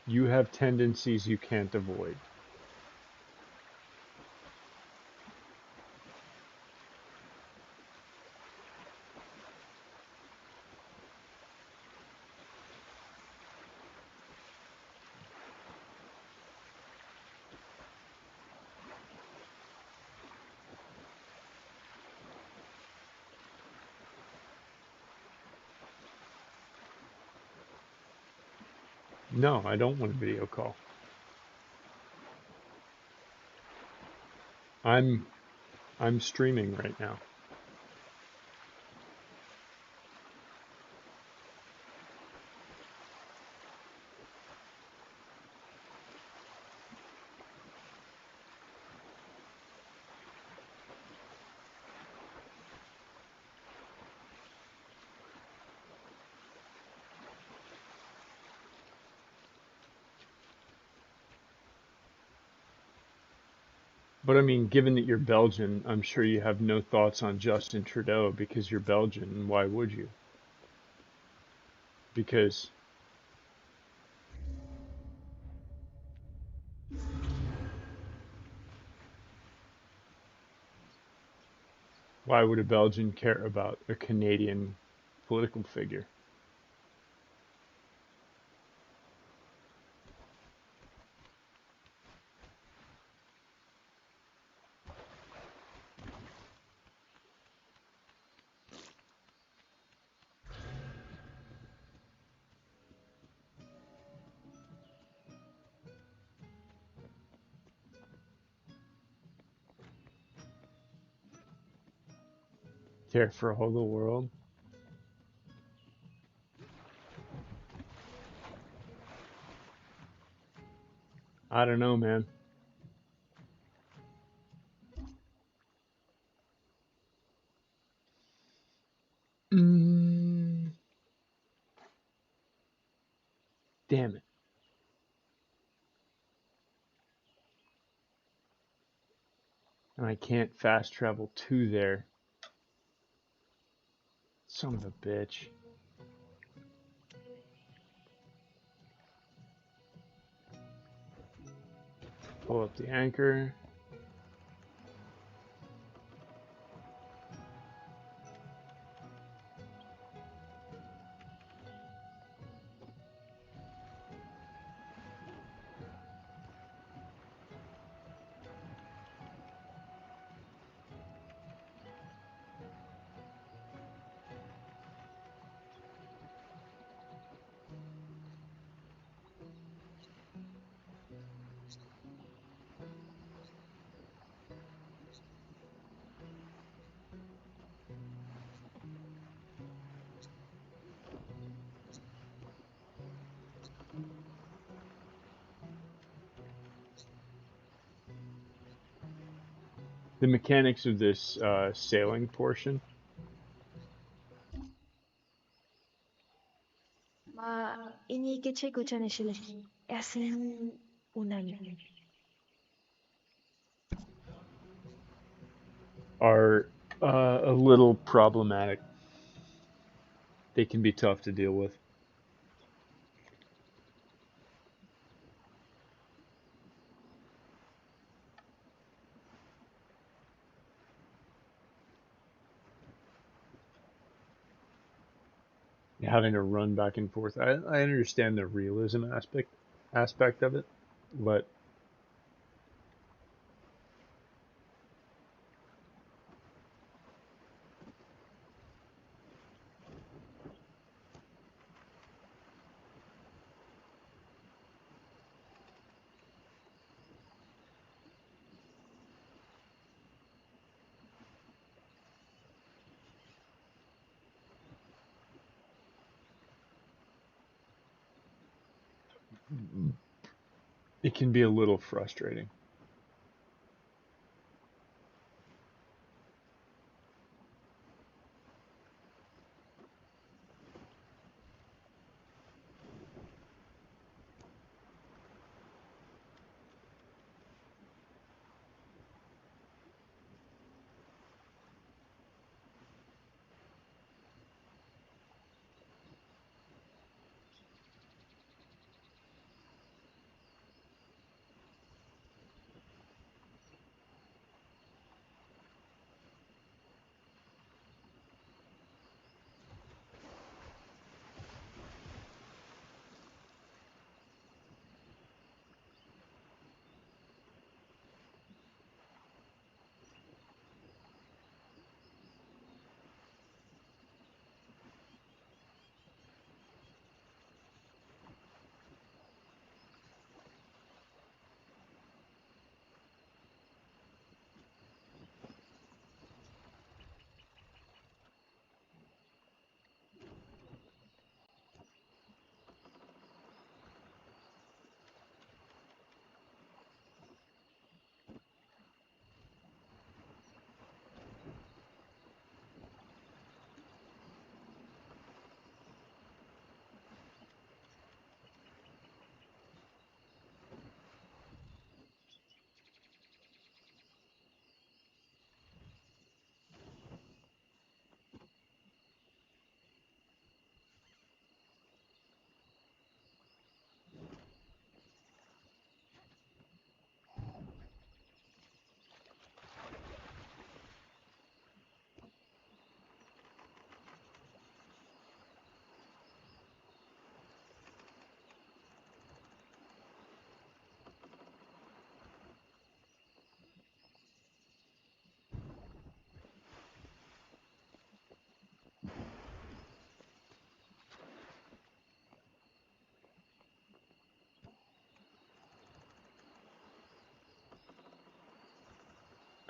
you have tendencies you can't avoid. No, I don't want a video call. I'm streaming right now. But I mean, given that you're Belgian, I'm sure you have no thoughts on Justin Trudeau because you're Belgian. Why would you? Because why would a Belgian care about a Canadian political figure? Care for all the world? I don't know, man. Mm, damn it. And I can't fast travel to there. Son of a bitch. Pull up the anchor. The mechanics of this sailing portion. Ma ini che c'è c'è ne shile. E asin unani. Are a little problematic. They can be tough to deal with. Having to run back and forth. I understand the realism aspect of it, but it can be a little frustrating.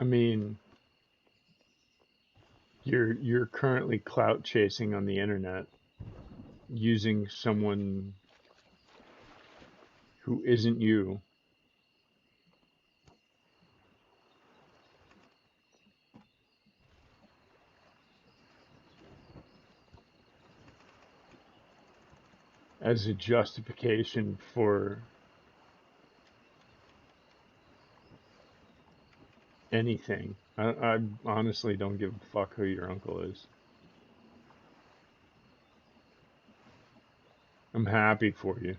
I mean, you're currently clout chasing on the internet using someone who isn't you. As a justification for anything. I honestly don't give a fuck who your uncle is. I'm happy for you.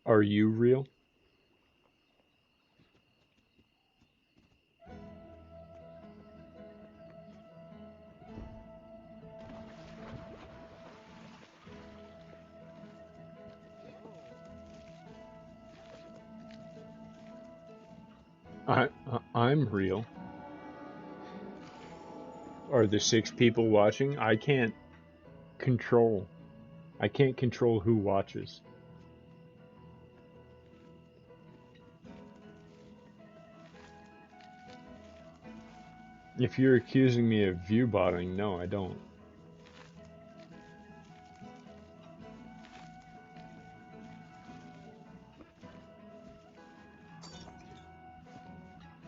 Are you real? I'm real. Are the 6 people watching? Control. I can't control who watches. If you're accusing me of view botting, no, I don't.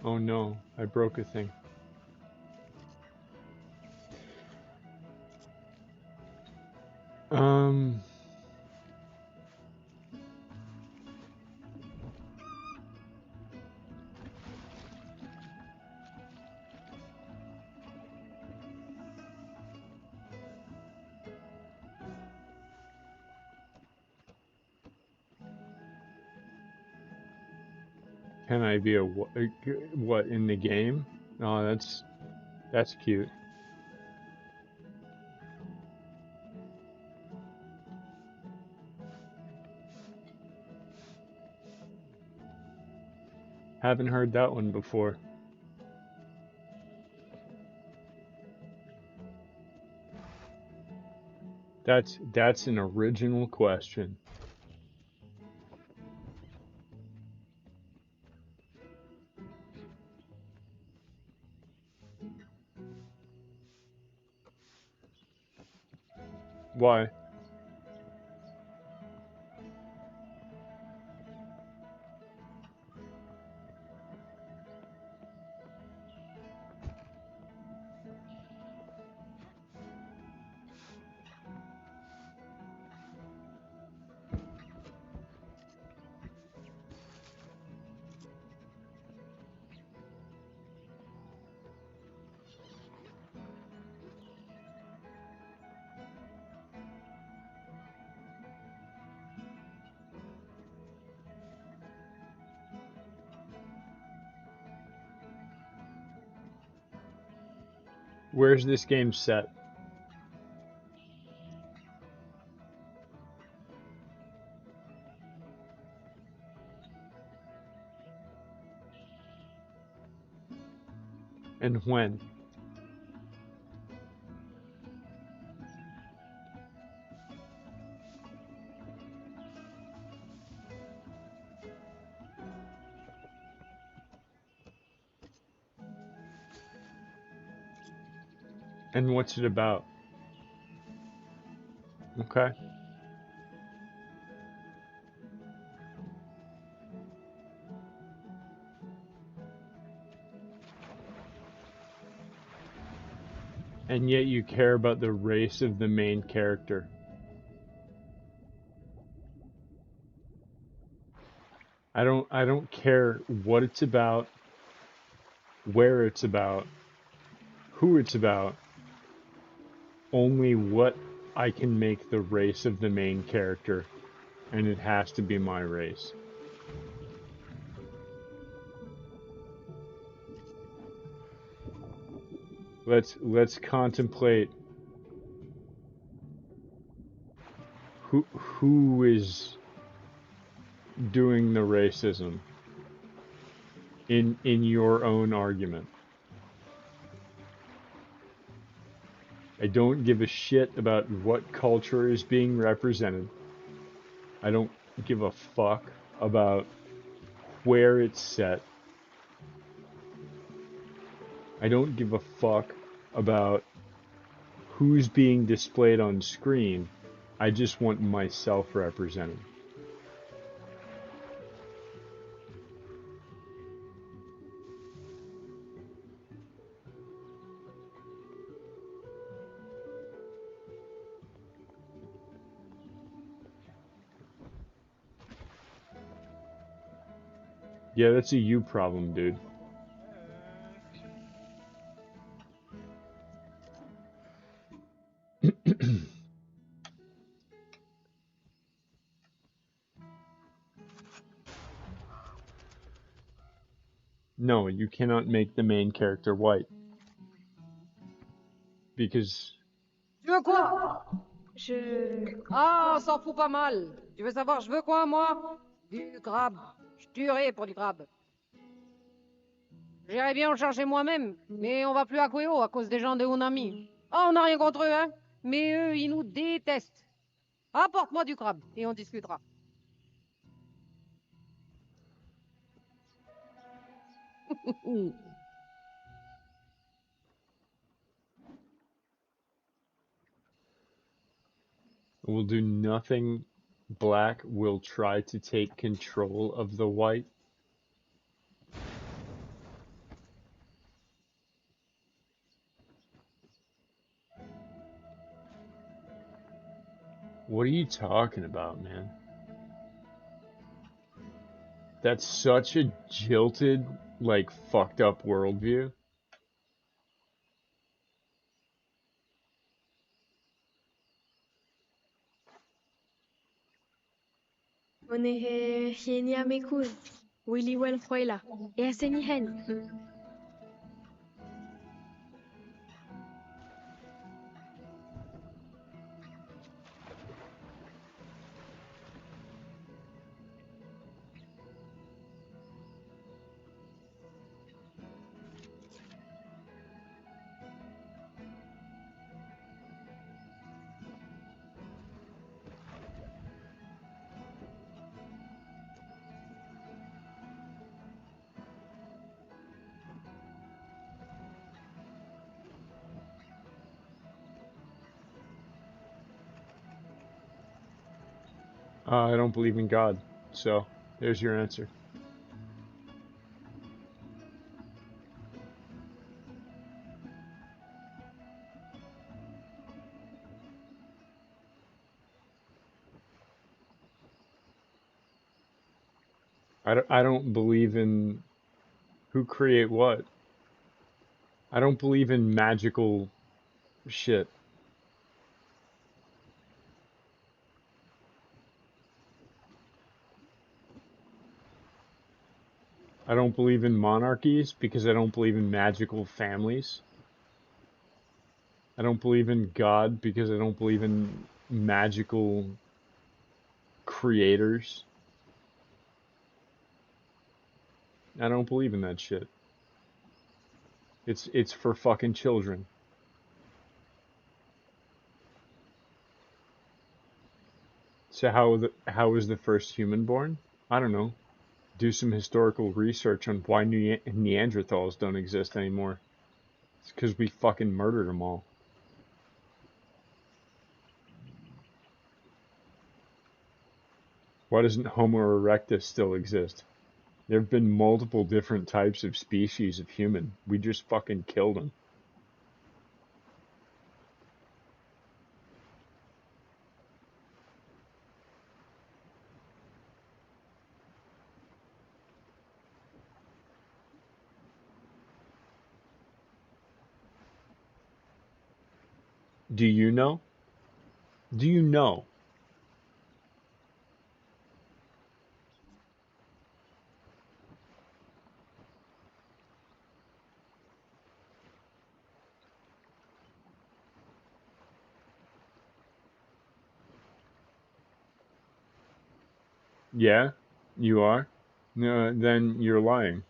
Oh no, I broke a thing. Um, can I be a what in the game? Oh, that's cute. Haven't heard that one before. That's an original question. Why? Where's this game set? And when? And what's it about? Okay. And yet you care about the race of the main character. I don't care what it's about, where it's about, who it's about, only what I can make the race of the main character and it has to be my race. Let's contemplate who is doing the racism in your own argument. I don't give a shit about what culture is being represented. I don't give a fuck about where it's set. I don't give a fuck about who's being displayed on screen. I just want myself represented. Yeah, that's a you problem, dude. No, you cannot make the main character white. Because... Tu veux quoi? Ah, on s'en fout pas mal. Tu veux savoir, je veux quoi, moi? Du crabe. Je tuerai pour du crabe. J'irais bien le chercher moi-même, mais on va plus à Queo à cause des gens de Unami. Ah, on n'a rien contre eux, hein? Mais eux, ils nous détestent. Apporte-moi du crabe, et on discutera. will do nothing. Black will try to take control of the white. What are you talking about, man? That's such a jilted, like, fucked up worldview. Onehe hienia mekun. Willy wel huela. E aseni hen. I don't believe in God, so there's your answer. I don't believe in who create what. I don't believe in magical shit. I don't believe in monarchies because I don't believe in magical families. I don't believe in God because I don't believe in magical creators. I don't believe in that shit. It's for fucking children. So how was the first human born? I don't know. Do some historical research on why Neanderthals don't exist anymore. It's because we fucking murdered them all. Why doesn't Homo erectus still exist? There have been multiple different types of species of human. We just fucking killed them. Do you know? Do you know? Yeah, you are? No, then you're lying.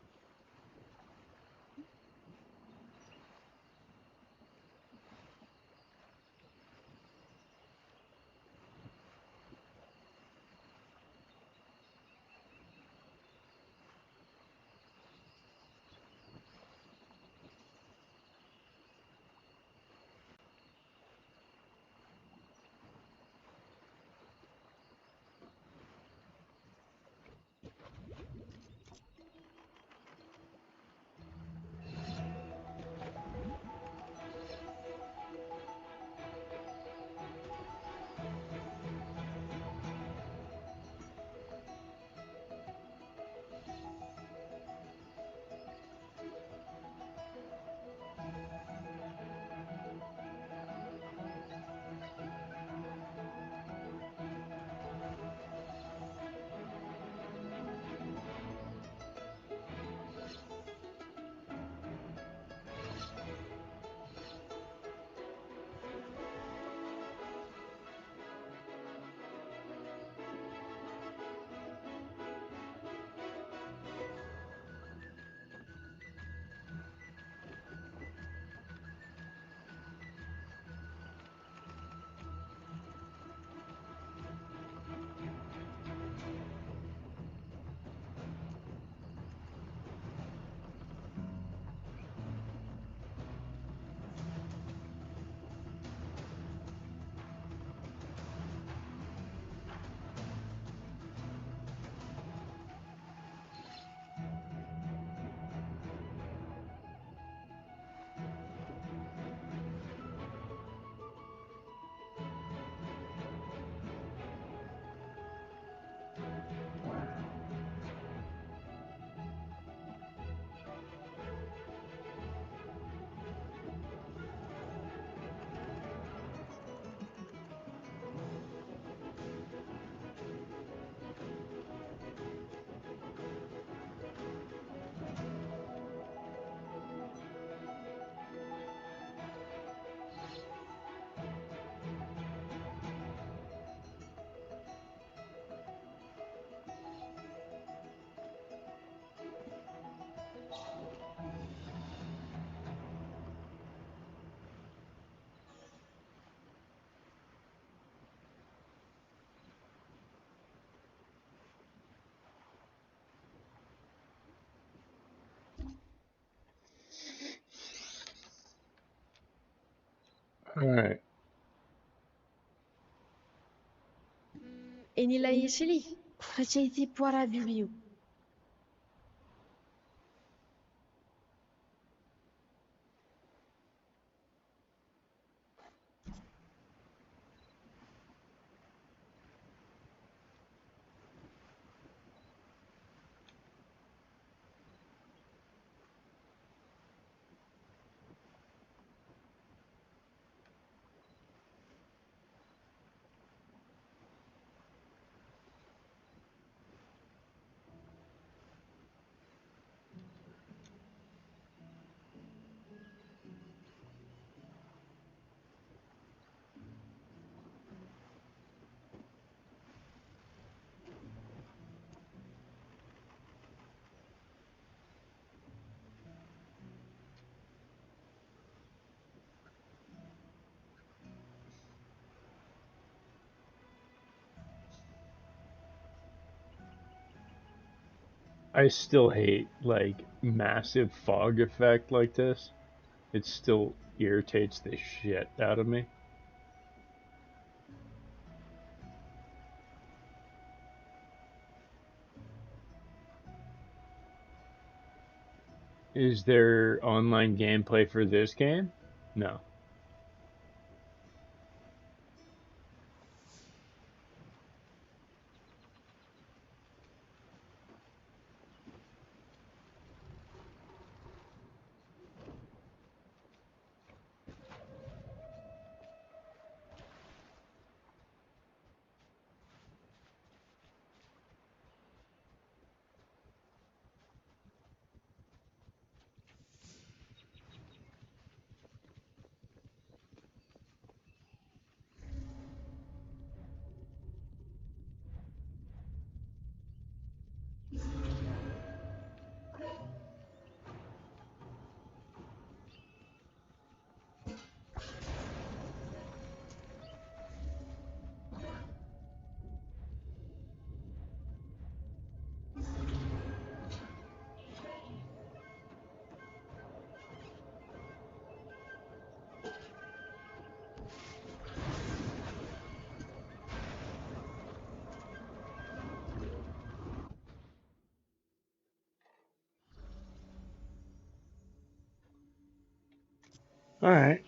All right. E nila yeşili. Kuracağız para bibiu. I still hate like massive fog effect like this. It still irritates the shit out of me. Is there online gameplay for this game? No. All right.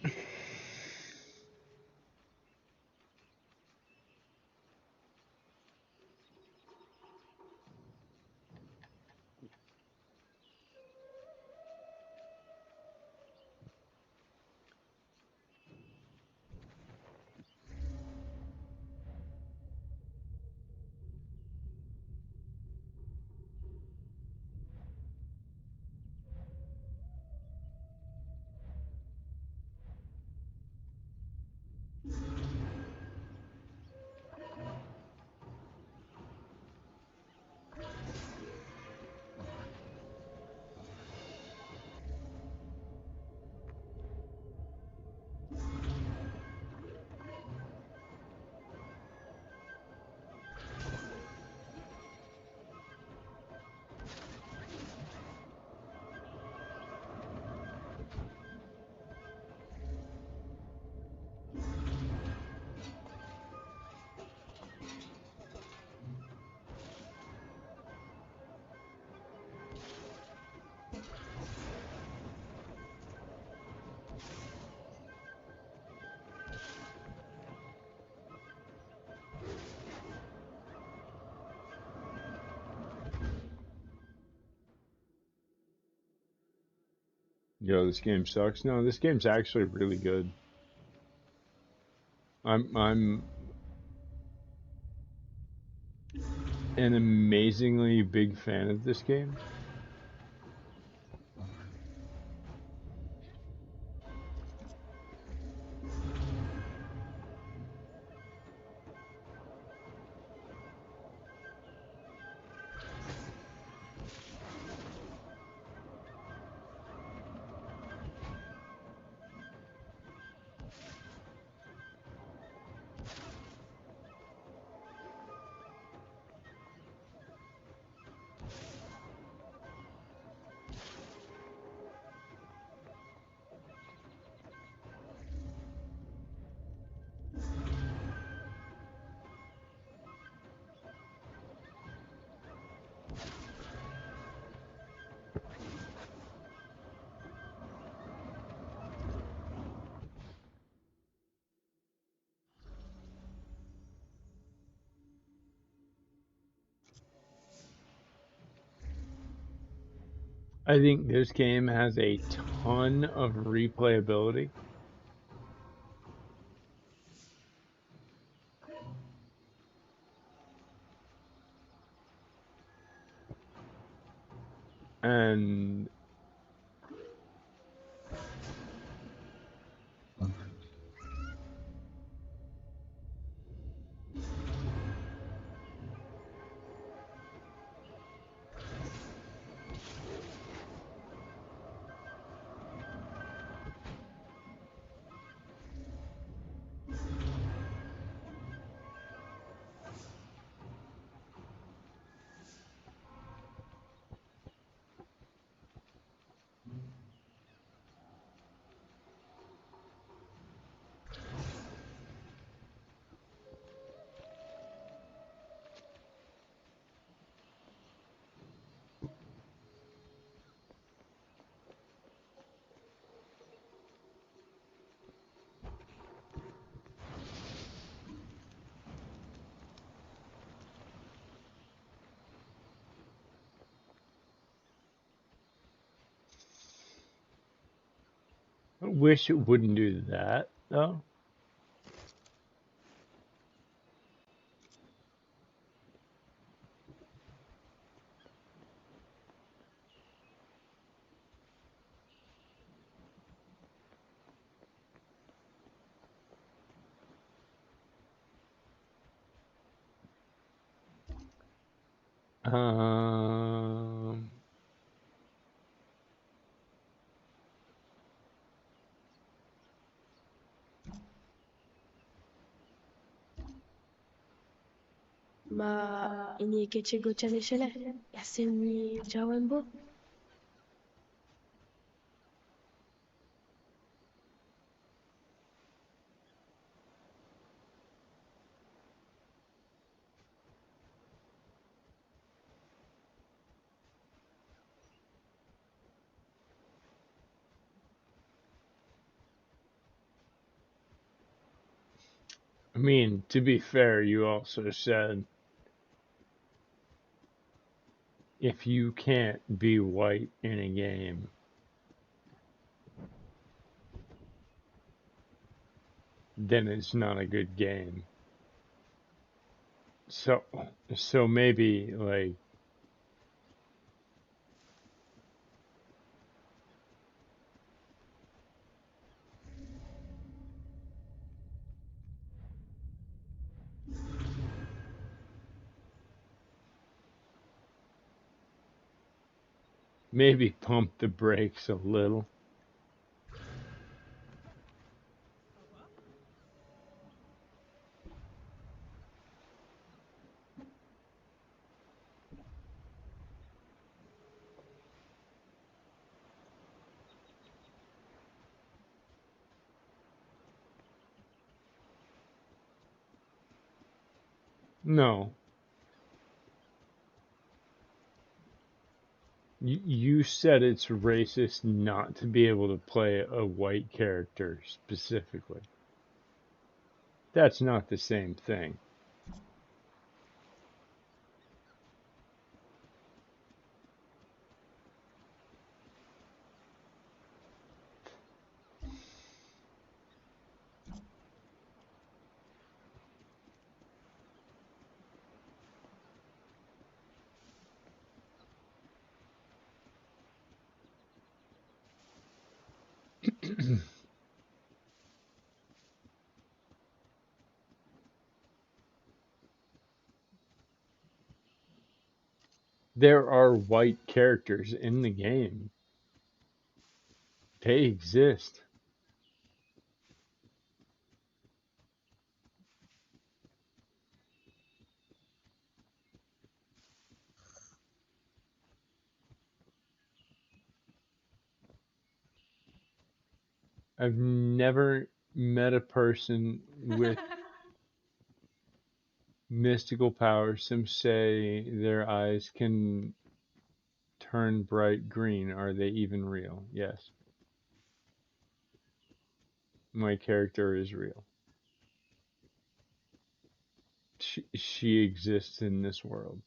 Yo, this game sucks. No, this game's actually really good. I'm an amazingly big fan of this game. I think this game has a ton of replayability. And I wish it wouldn't do that, though. Um, Ma ini kece gocane shele. Yasemi jawembo. I mean, to be fair, you also said if you can't be white in a game, then it's not a good game. So, so maybe like maybe pump the brakes a little. No, you said it's racist not to be able to play a white character specifically. That's not the same thing. There are white characters in the game. They exist. I've never met a person with mystical powers. Some say their eyes can turn bright green. Are they even real? Yes. My character is real. She exists in this world.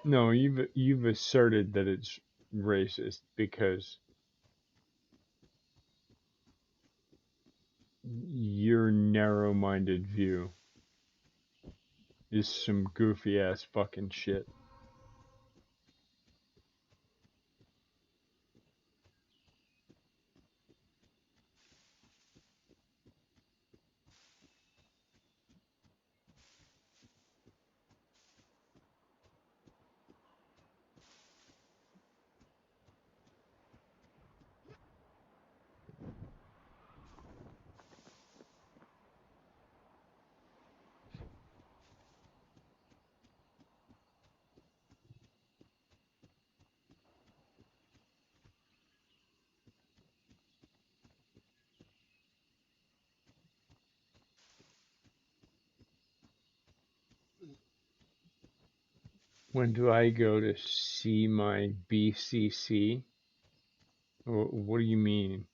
No, you've asserted that it's racist because your narrow-minded view is some goofy ass fucking shit. When do I go to see my BCC? What do you mean?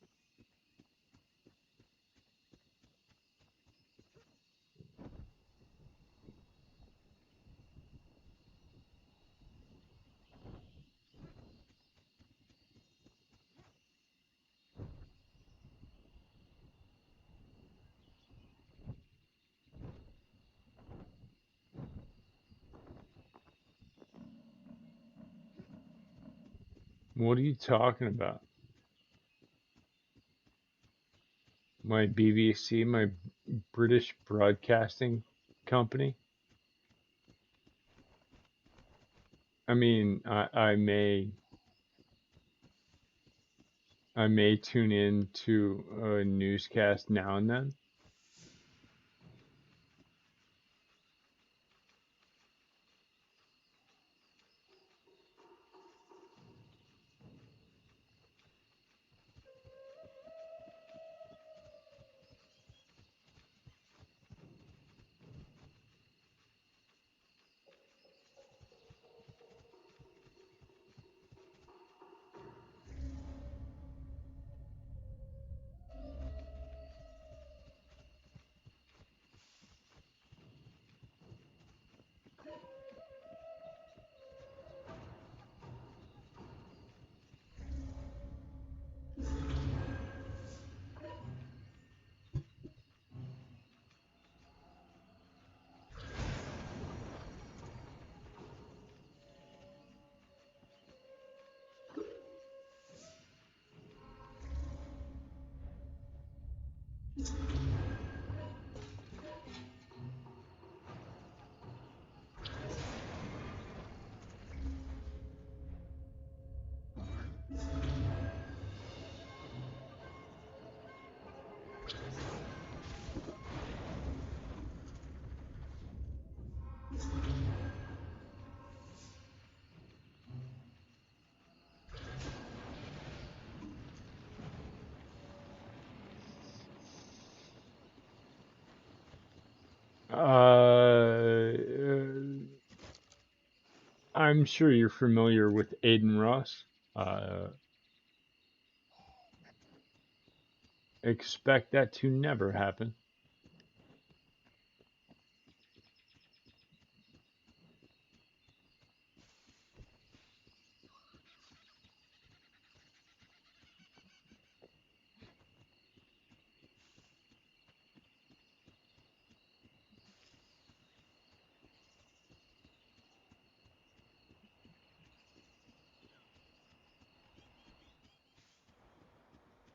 What are you talking about? My BBC, my British Broadcasting Company? I mean, I may tune in to a newscast now and then. I'm sure you're familiar with Aiden Ross. Uh, expect that to never happen.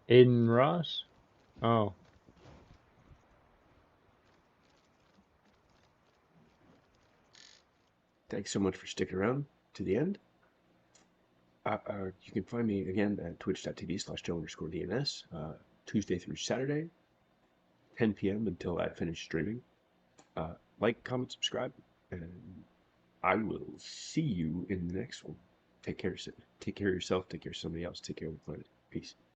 Aiden Ross? Oh, Thanks so much for sticking around to the end. You can find me again at twitch.tv/Joe_DNS, Tuesday through Saturday, 10 p.m. until I finish streaming. Like, comment, subscribe, and I will see you in the next one. Take care of yourself, take care of somebody else, take care of the planet. Peace.